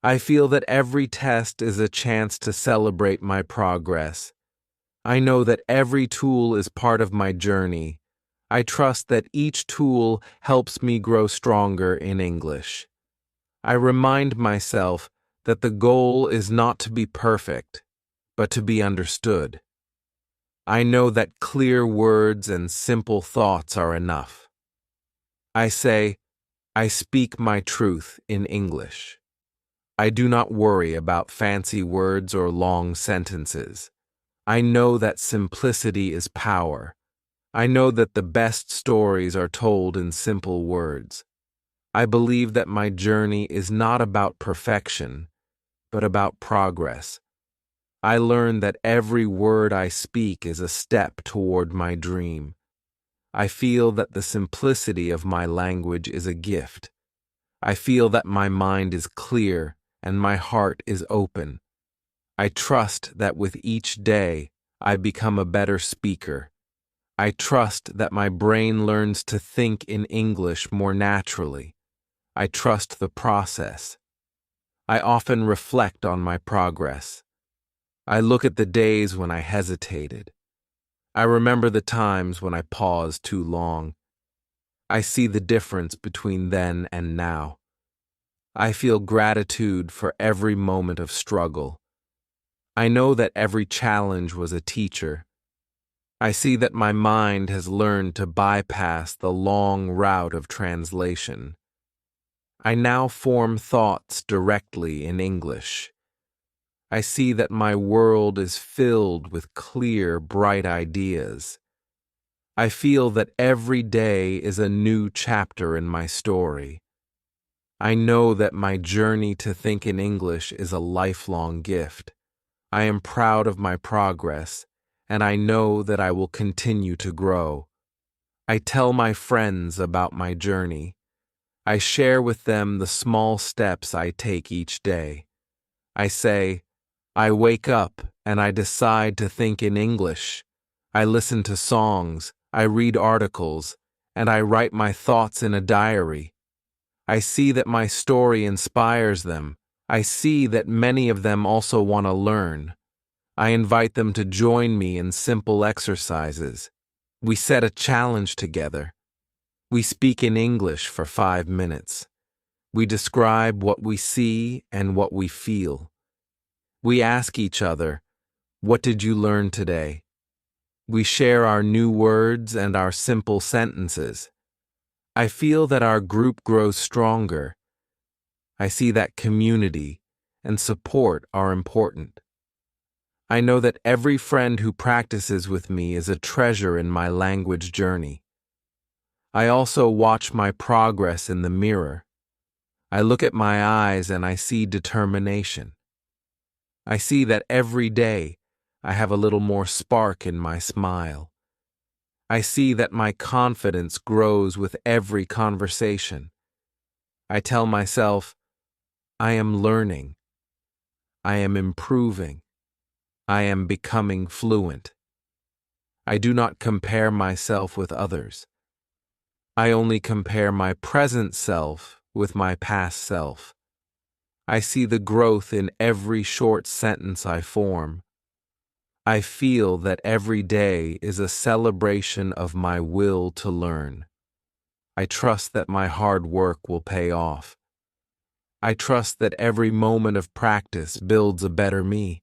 [SPEAKER 1] I feel that every test is a chance to celebrate my progress. I know that every tool is part of my journey. I trust that each tool helps me grow stronger in English. I remind myself that the goal is not to be perfect, but to be understood. I know that clear words and simple thoughts are enough. I say, I speak my truth in English. I do not worry about fancy words or long sentences. I know that simplicity is power. I know that the best stories are told in simple words. I believe that my journey is not about perfection, but about progress. I learn that every word I speak is a step toward my dream. I feel that the simplicity of my language is a gift. I feel that my mind is clear and my heart is open. I trust that with each day I become a better speaker. I trust that my brain learns to think in English more naturally. I trust the process. I often reflect on my progress. I look at the days when I hesitated. I remember the times when I paused too long. I see the difference between then and now. I feel gratitude for every moment of struggle. I know that every challenge was a teacher. I see that my mind has learned to bypass the long route of translation. I now form thoughts directly in English. I see that my world is filled with clear, bright ideas. I feel that every day is a new chapter in my story. I know that my journey to think in English is a lifelong gift. I am proud of my progress, and I know that I will continue to grow. I tell my friends about my journey. I share with them the small steps I take each day. I say, I wake up and I decide to think in English. I listen to songs, I read articles, and I write my thoughts in a diary. I see that my story inspires them. I see that many of them also want to learn. I invite them to join me in simple exercises. We set a challenge together. We speak in English for 5 minutes. We describe what we see and what we feel. We ask each other, "What did you learn today?" We share our new words and our simple sentences. I feel that our group grows stronger. I see that community and support are important. I know that every friend who practices with me is a treasure in my language journey. I also watch my progress in the mirror. I look at my eyes and I see determination. I see that every day I have a little more spark in my smile. I see that my confidence grows with every conversation. I tell myself, I am learning. I am improving. I am becoming fluent. I do not compare myself with others. I only compare my present self with my past self. I see the growth in every short sentence I form. I feel that every day is a celebration of my will to learn. I trust that my hard work will pay off. I trust that every moment of practice builds a better me.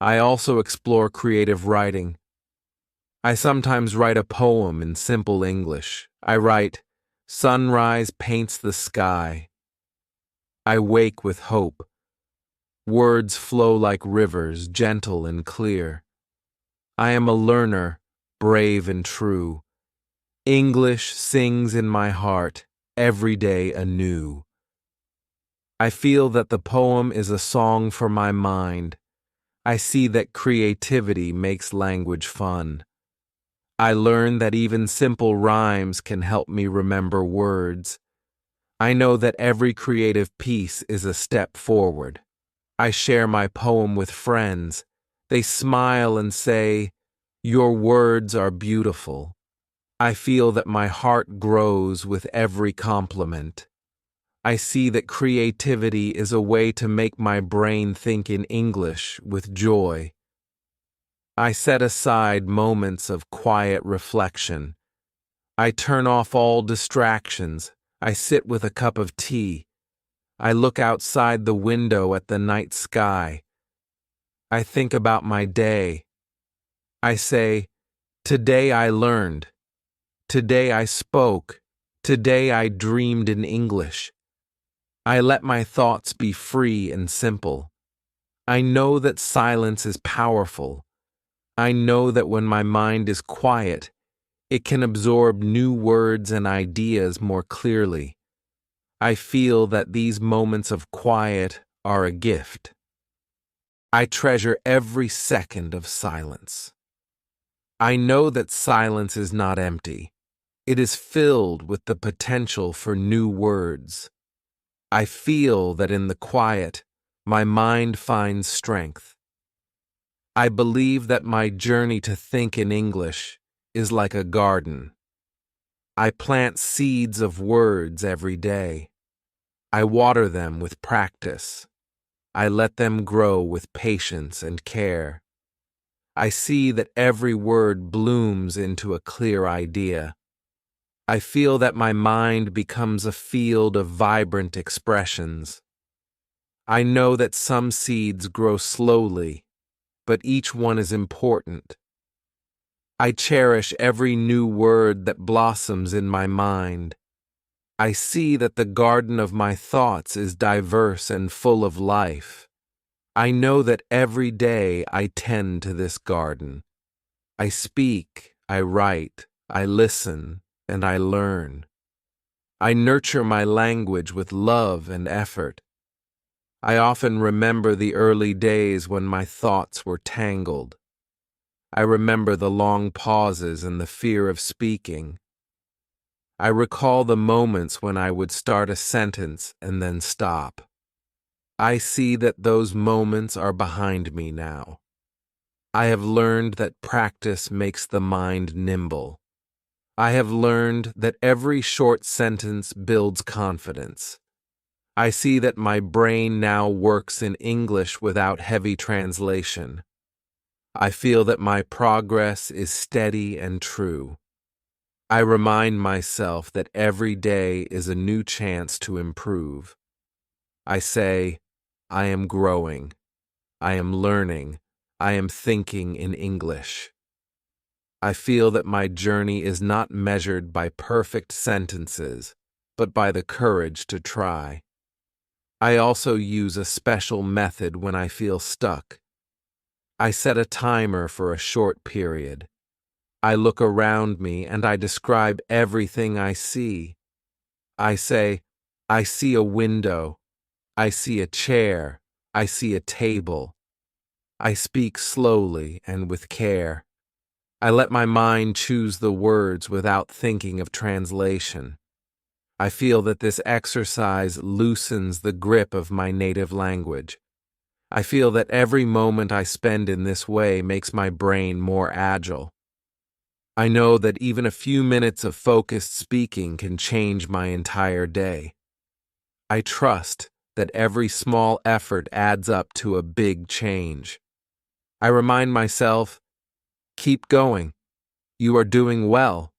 [SPEAKER 1] I also explore creative writing. I sometimes write a poem in simple English. I write, "Sunrise paints the sky." I wake with hope. Words flow like rivers, gentle and clear. I am a learner, brave and true. English sings in my heart, every day anew. I feel that the poem is a song for my mind. I see that creativity makes language fun. I learn that even simple rhymes can help me remember words. I know that every creative piece is a step forward. I share my poem with friends. They smile and say, "Your words are beautiful." I feel that my heart grows with every compliment. I see that creativity is a way to make my brain think in English with joy. I set aside moments of quiet reflection. I turn off all distractions. I sit with a cup of tea. I look outside the window at the night sky. I think about my day. I say, "Today I learned. Today I spoke. Today I dreamed in English." I let my thoughts be free and simple. I know that silence is powerful. I know that when my mind is quiet, it can absorb new words and ideas more clearly. I feel that these moments of quiet are a gift. I treasure every second of silence. I know that silence is not empty. It is filled with the potential for new words. I feel that in the quiet, my mind finds strength. I believe that my journey to think in English is like a garden. I plant seeds of words every day. I water them with practice. I let them grow with patience and care. I see that every word blooms into a clear idea. I feel that my mind becomes a field of vibrant expressions. I know that some seeds grow slowly, but each one is important. I cherish every new word that blossoms in my mind. I see that the garden of my thoughts is diverse and full of life. I know that every day I tend to this garden. I speak, I write, I listen, and I learn. I nurture my language with love and effort. I often remember the early days when my thoughts were tangled. I remember the long pauses and the fear of speaking. I recall the moments when I would start a sentence and then stop. I see that those moments are behind me now. I have learned that practice makes the mind nimble. I have learned that every short sentence builds confidence. I see that my brain now works in English without heavy translation. I feel that my progress is steady and true. I remind myself that every day is a new chance to improve. I say, I am growing. I am learning. I am thinking in English. I feel that my journey is not measured by perfect sentences, but by the courage to try. I also use a special method when I feel stuck. I set a timer for a short period. I look around me and I describe everything I see. I say, I see a window. I see a chair. I see a table. I speak slowly and with care. I let my mind choose the words without thinking of translation. I feel that this exercise loosens the grip of my native language. I feel that every moment I spend in this way makes my brain more agile. I know that even a few minutes of focused speaking can change my entire day. I trust that every small effort adds up to a big change. I remind myself, keep going. You are doing well.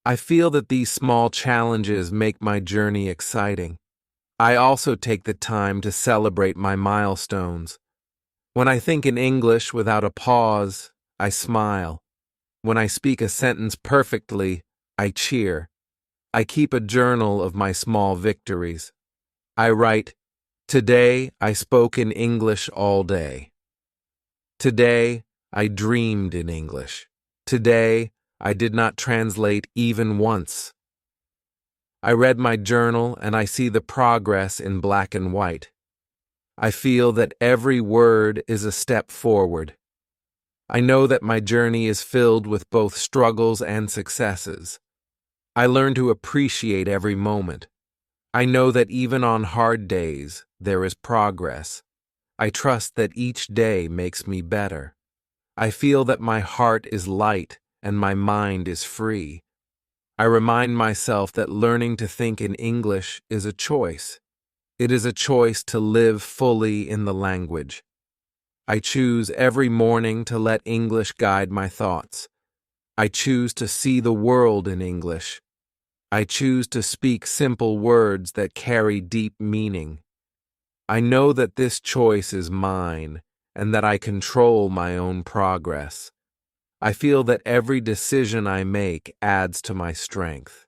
[SPEAKER 1] I feel that these small challenges make my journey exciting. I also take the time to celebrate my milestones. When I think in English without a pause, I smile. When I speak a sentence perfectly, I cheer. I keep a journal of my small victories. I write, today I spoke in English all day. Today I dreamed in English. Today I did not translate even once. I read my journal and I see the progress in black and white. I feel that every word is a step forward. I know that my journey is filled with both struggles and successes. I learn to appreciate every moment. I know that even on hard days, there is progress. I trust that each day makes me better. I feel that my heart is light and my mind is free. I remind myself that learning to think in English is a choice. It is a choice to live fully in the language. I choose every morning to let English guide my thoughts. I choose to see the world in English. I choose to speak simple words that carry deep meaning. I know that this choice is mine and that I control my own progress. I feel that every decision I make adds to my strength.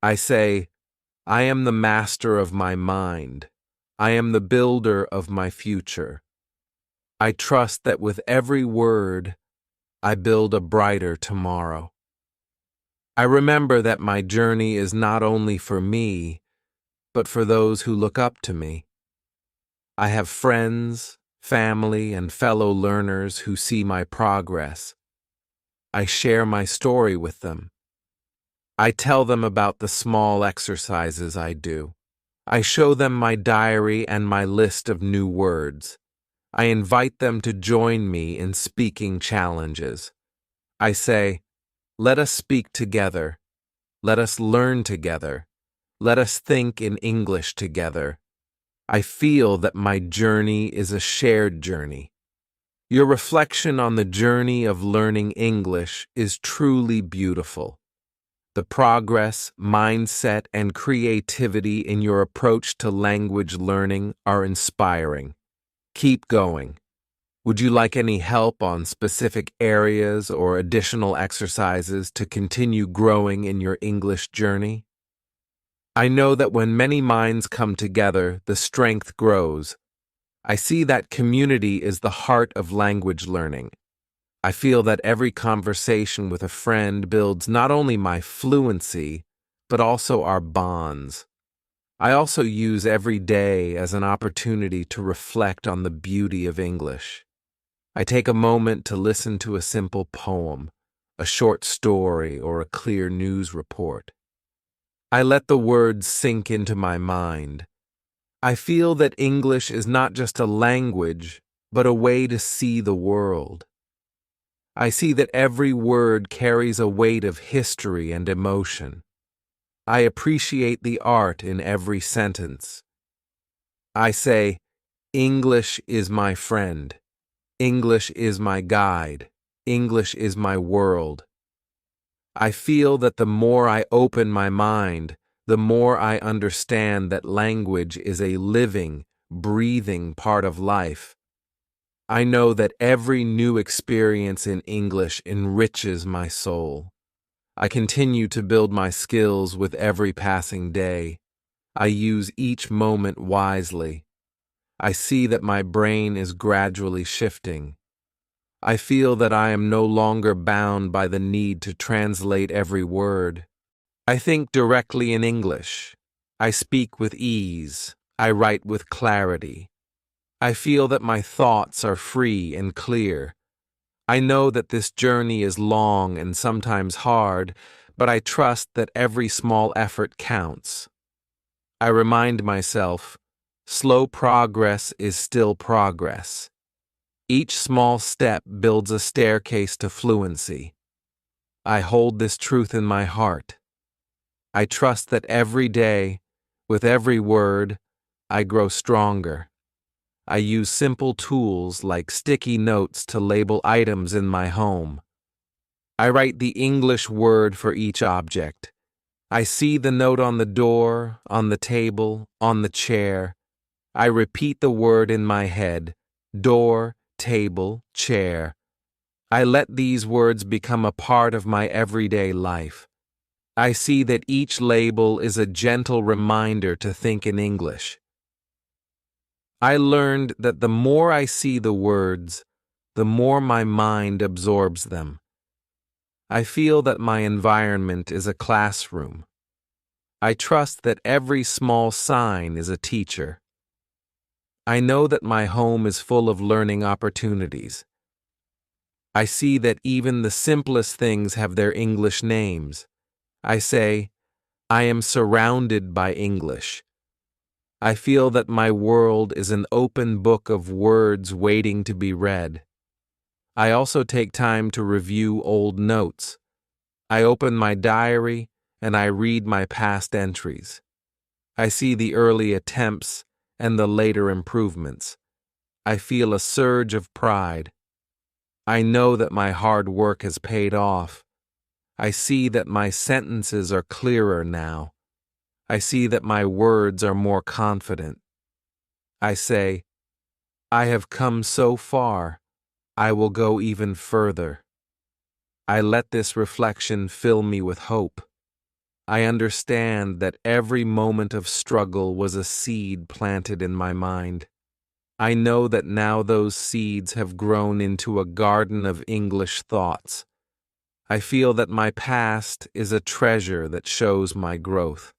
[SPEAKER 1] I say, I am the master of my mind. I am the builder of my future. I trust that with every word, I build a brighter tomorrow. I remember that my journey is not only for me, but for those who look up to me. I have friends, family, and fellow learners who see my progress. I share my story with them. I tell them about the small exercises I do. I show them my diary and my list of new words. I invite them to join me in speaking challenges. I say, let us speak together. Let us learn together. Let us think in English together. I feel that my journey is a shared journey. Your reflection on the journey of learning English is truly beautiful. The progress, mindset, and creativity in your approach to language learning are inspiring. Keep going. Would you like any help on specific areas or additional exercises to continue growing in your English journey? I know that when many minds come together, the strength grows. I see that community is the heart of language learning. I feel that every conversation with a friend builds not only my fluency, but also our bonds. I also use every day as an opportunity to reflect on the beauty of English. I take a moment to listen to a simple poem, a short story, or a clear news report. I let the words sink into my mind. I feel that English is not just a language, but a way to see the world. I see that every word carries a weight of history and emotion. I appreciate the art in every sentence. I say, English is my friend. English is my guide. English is my world. I feel that the more I open my mind, the more I understand that language is a living, breathing part of life. I know that every new experience in English enriches my soul. I continue to build my skills with every passing day. I use each moment wisely. I see that my brain is gradually shifting. I feel that I am no longer bound by the need to translate every word. I think directly in English. I speak with ease. I write with clarity. I feel that my thoughts are free and clear. I know that this journey is long and sometimes hard, but I trust that every small effort counts. I remind myself, slow progress is still progress. Each small step builds a staircase to fluency. I hold this truth in my heart. I trust that every day, with every word, I grow stronger. I use simple tools like sticky notes to label items in my home. I write the English word for each object. I see the note on the door, on the table, on the chair. I repeat the word in my head: door, table, chair. I let these words become a part of my everyday life. I see that each label is a gentle reminder to think in English. I learned that the more I see the words, the more my mind absorbs them. I feel that my environment is a classroom. I trust that every small sign is a teacher. I know that my home is full of learning opportunities. I see that even the simplest things have their English names. I say, I am surrounded by English. I feel that my world is an open book of words waiting to be read. I also take time to review old notes. I open my diary and I read my past entries. I see the early attempts and the later improvements. I feel a surge of pride. I know that my hard work has paid off. I see that my sentences are clearer now. I see that my words are more confident. I say, I have come so far, I will go even further. I let this reflection fill me with hope. I understand that every moment of struggle was a seed planted in my mind. I know that now those seeds have grown into a garden of English thoughts. I feel that my past is a treasure that shows my growth.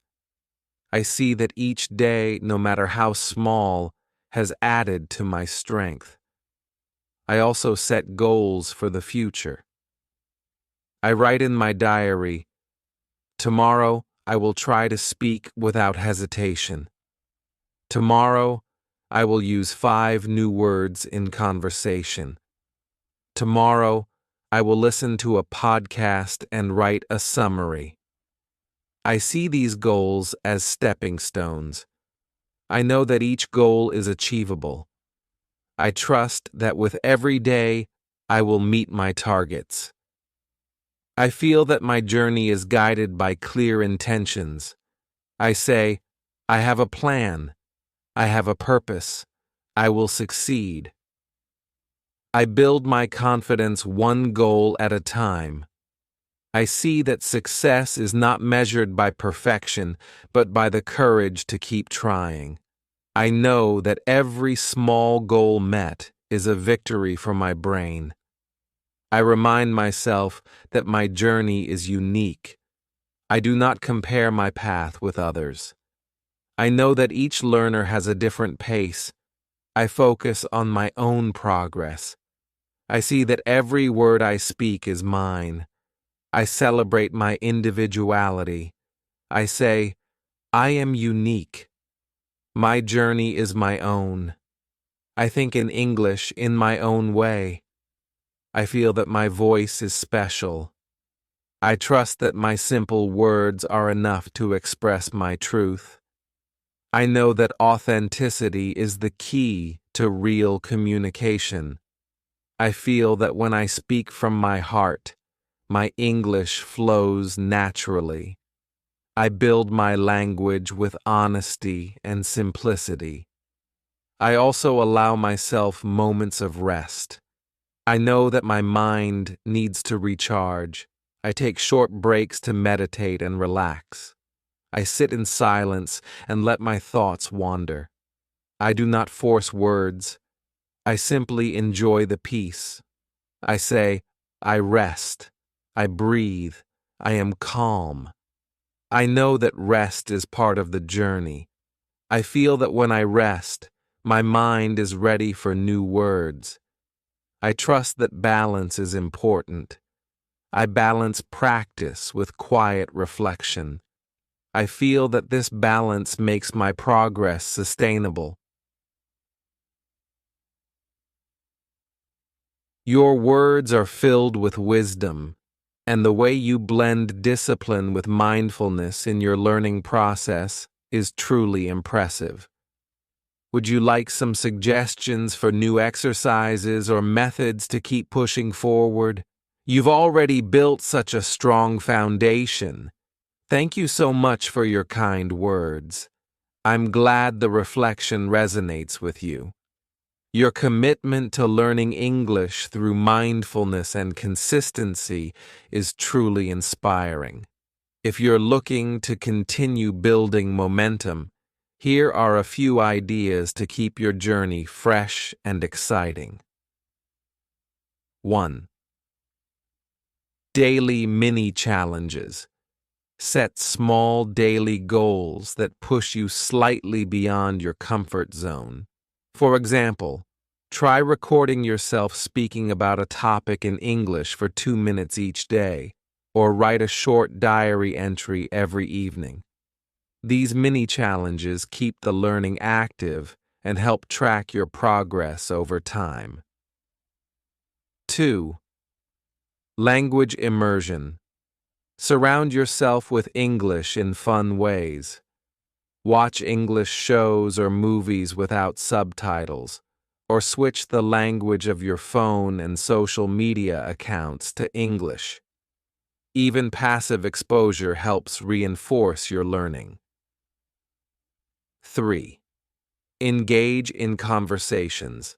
[SPEAKER 1] I see that each day, no matter how small, has added to my strength. I also set goals for the future. I write in my diary, tomorrow I will try to speak without hesitation. Tomorrow I will use 5 new words in conversation. Tomorrow I will listen to a podcast and write a summary. I see these goals as stepping stones. I know that each goal is achievable. I trust that with every day, I will meet my targets. I feel that my journey is guided by clear intentions. I say, I have a plan. I have a purpose. I will succeed. I build my confidence one goal at a time. I see that success is not measured by perfection, but by the courage to keep trying. I know that every small goal met is a victory for my brain. I remind myself that my journey is unique. I do not compare my path with others. I know that each learner has a different pace. I focus on my own progress. I see that every word I speak is mine. I celebrate my individuality. I say, I am unique. My journey is my own. I think in English in my own way. I feel that my voice is special. I trust that my simple words are enough to express my truth. I know that authenticity is the key to real communication. I feel that when I speak from my heart, my English flows naturally. I build my language with honesty and simplicity. I also allow myself moments of rest. I know that my mind needs to recharge. I take short breaks to meditate and relax. I sit in silence and let my thoughts wander. I do not force words. I simply enjoy the peace. I say, I rest. I breathe. I am calm. I know that rest is part of the journey. I feel that when I rest, my mind is ready for new words. I trust that balance is important. I balance practice with quiet reflection. I feel that this balance makes my progress sustainable. Your words are filled with wisdom, and the way you blend discipline with mindfulness in your learning process is truly impressive. Would you like some suggestions for new exercises or methods to keep pushing forward? You've already built such a strong foundation. Thank you so much for your kind words. I'm glad the reflection resonates with you. Your commitment to learning English through mindfulness and consistency is truly inspiring. If you're looking to continue building momentum, here are a few ideas to keep your journey fresh and exciting. 1. Daily mini challenges. Set small daily goals that push you slightly beyond your comfort zone. For example, try recording yourself speaking about a topic in English for 2 minutes each day, or write a short diary entry every evening. These mini challenges keep the learning active and help track your progress over time. 2. Language immersion. Surround yourself with English in fun ways. Watch English shows or movies without subtitles, or switch the language of your phone and social media accounts to English. Even passive exposure helps reinforce your learning. 3. Engage in conversations.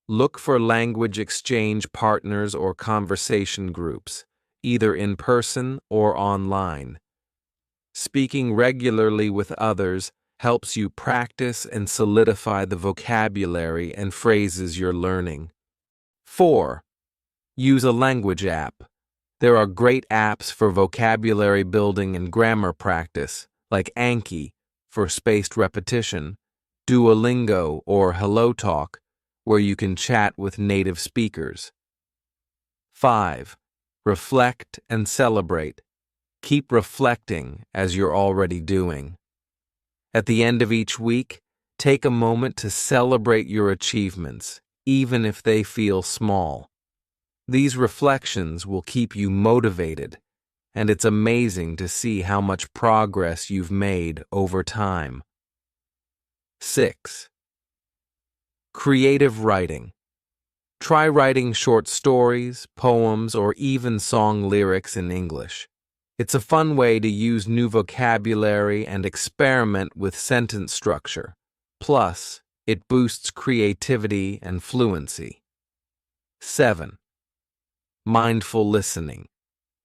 [SPEAKER 1] Look for language exchange partners or conversation groups, either in person or online. Speaking regularly with others helps you practice and solidify the vocabulary and phrases you're learning. 4. Use a language app. There are great apps for vocabulary building and grammar practice, like Anki for spaced repetition, Duolingo or HelloTalk, where you can chat with native speakers. 5. Reflect and celebrate. Keep reflecting as you're already doing. At the end of each week, take a moment to celebrate your achievements, even if they feel small. These reflections will keep you motivated, and it's amazing to see how much progress you've made over time. 6. Creative writing. Try writing short stories, poems, or even song lyrics in English. It's a fun way to use new vocabulary and experiment with sentence structure. Plus, it boosts creativity and fluency. 7. Mindful listening.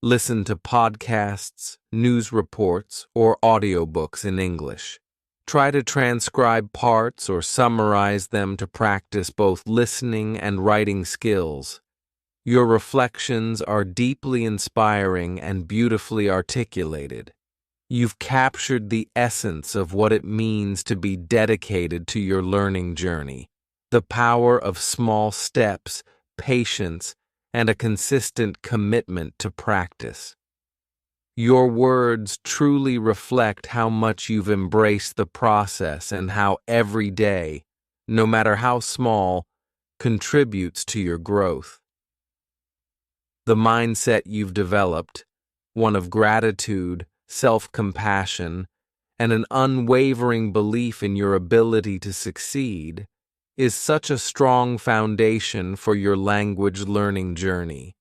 [SPEAKER 1] Listen to podcasts, news reports, or audiobooks in English. Try to transcribe parts or summarize them to practice both listening and writing skills. Your reflections are deeply inspiring and beautifully articulated. You've captured the essence of what it means to be dedicated to your learning journey. The power of small steps, patience, and a consistent commitment to practice. Your words truly reflect how much you've embraced the process and how every day, no matter how small, contributes to your growth. The mindset you've developed, one of gratitude, self-compassion, and an unwavering belief in your ability to succeed, is such a strong foundation for your language learning journey.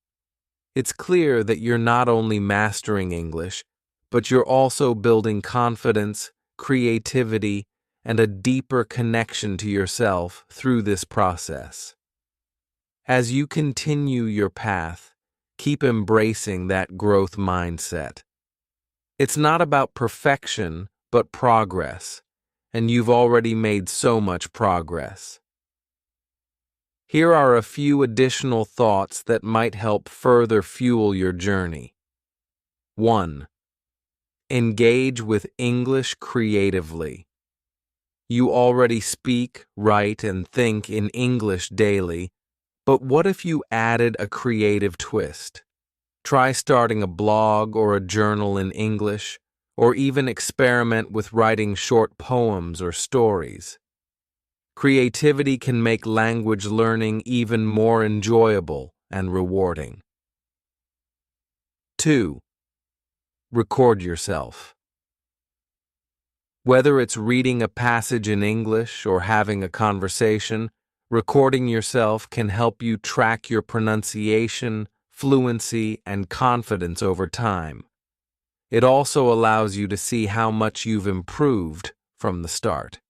[SPEAKER 1] It's clear that you're not only mastering English, but you're also building confidence, creativity, and a deeper connection to yourself through this process. As you continue your path, keep embracing that growth mindset. It's not about perfection, but progress, and you've already made so much progress. Here are a few additional thoughts that might help further fuel your journey. 1. Engage with English creatively. You already speak, write, and think in English daily, but what if you added a creative twist? Try starting a blog or a journal in English, or even experiment with writing short poems or stories. Creativity can make language learning even more enjoyable and rewarding. 2. Record yourself. Whether it's reading a passage in English or having a conversation, recording yourself can help you track your pronunciation, fluency, and confidence over time. It also allows you to see how much you've improved from the start.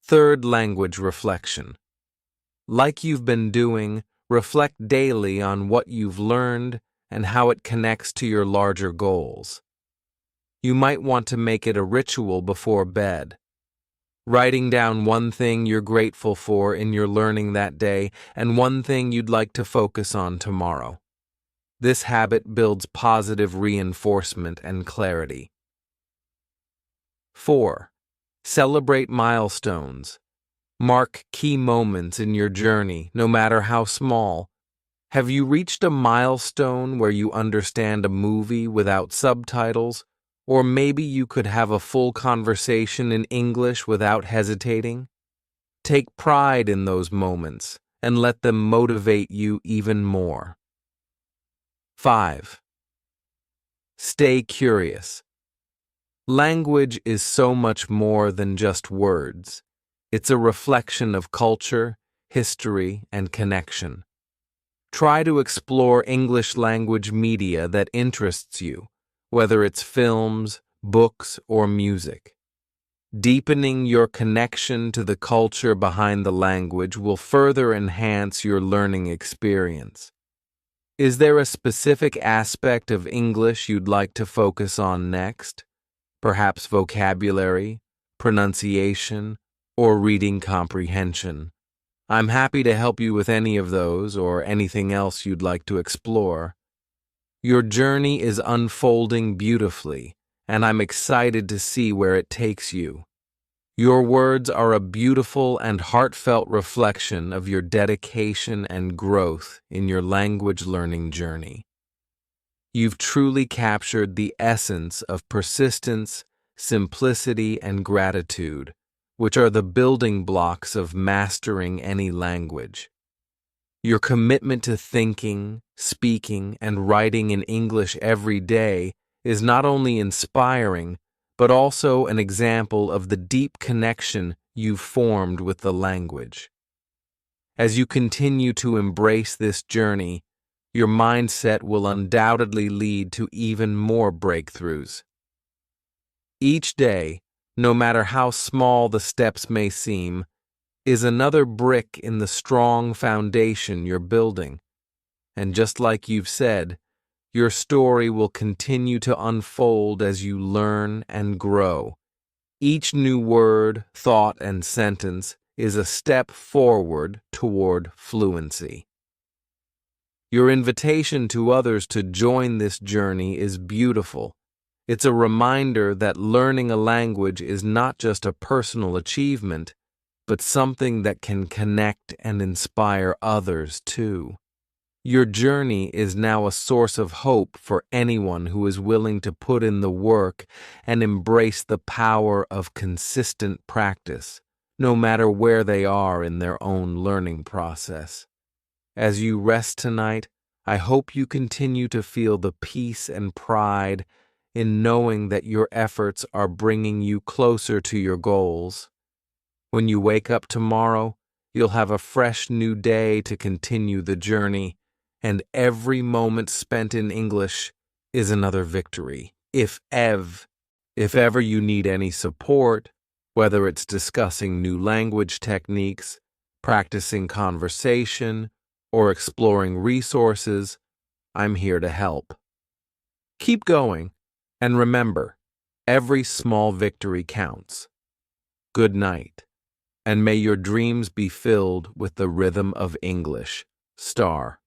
[SPEAKER 1] 3. Language reflection. Like you've been doing, reflect daily on what you've learned and how it connects to your larger goals. You might want to make it a ritual before bed. Writing down one thing you're grateful for in your learning that day and one thing you'd like to focus on tomorrow. This habit builds positive reinforcement and clarity. 4. Celebrate milestones. Mark key moments in your journey, no matter how small. Have you reached a milestone where you understand a movie without subtitles? Or maybe you could have a full conversation in English without hesitating? Take pride in those moments and let them motivate you even more. 5. Stay curious. Language is so much more than just words. It's a reflection of culture, history, and connection. Try to explore English language media that interests you, whether it's films, books, or music. Deepening your connection to the culture behind the language will further enhance your learning experience. Is there a specific aspect of English you'd like to focus on next? Perhaps vocabulary, pronunciation, or reading comprehension. I'm happy to help you with any of those or anything else you'd like to explore. Your journey is unfolding beautifully, and I'm excited to see where it takes you. Your words are a beautiful and heartfelt reflection of your dedication and growth in your language learning journey. You've truly captured the essence of persistence, simplicity, and gratitude, which are the building blocks of mastering any language. Your commitment to thinking, speaking, and writing in English every day is not only inspiring, but also an example of the deep connection you've formed with the language. As you continue to embrace this journey, your mindset will undoubtedly lead to even more breakthroughs. Each day, no matter how small the steps may seem, is another brick in the strong foundation you're building. And just like you've said, your story will continue to unfold as you learn and grow. Each new word, thought, and sentence is a step forward toward fluency. Your invitation to others to join this journey is beautiful. It's a reminder that learning a language is not just a personal achievement, but something that can connect and inspire others too. Your journey is now a source of hope for anyone who is willing to put in the work and embrace the power of consistent practice, no matter where they are in their own learning process. As you rest tonight, I hope you continue to feel the peace and pride in knowing that your efforts are bringing you closer to your goals. When you wake up tomorrow, you'll have a fresh new day to continue the journey, and every moment spent in English is another victory. If ever you need any support, whether it's discussing new language techniques, practicing conversation, or exploring resources, I'm here to help. Keep going, and remember, every small victory counts. Good night, and may your dreams be filled with the rhythm of English. Star.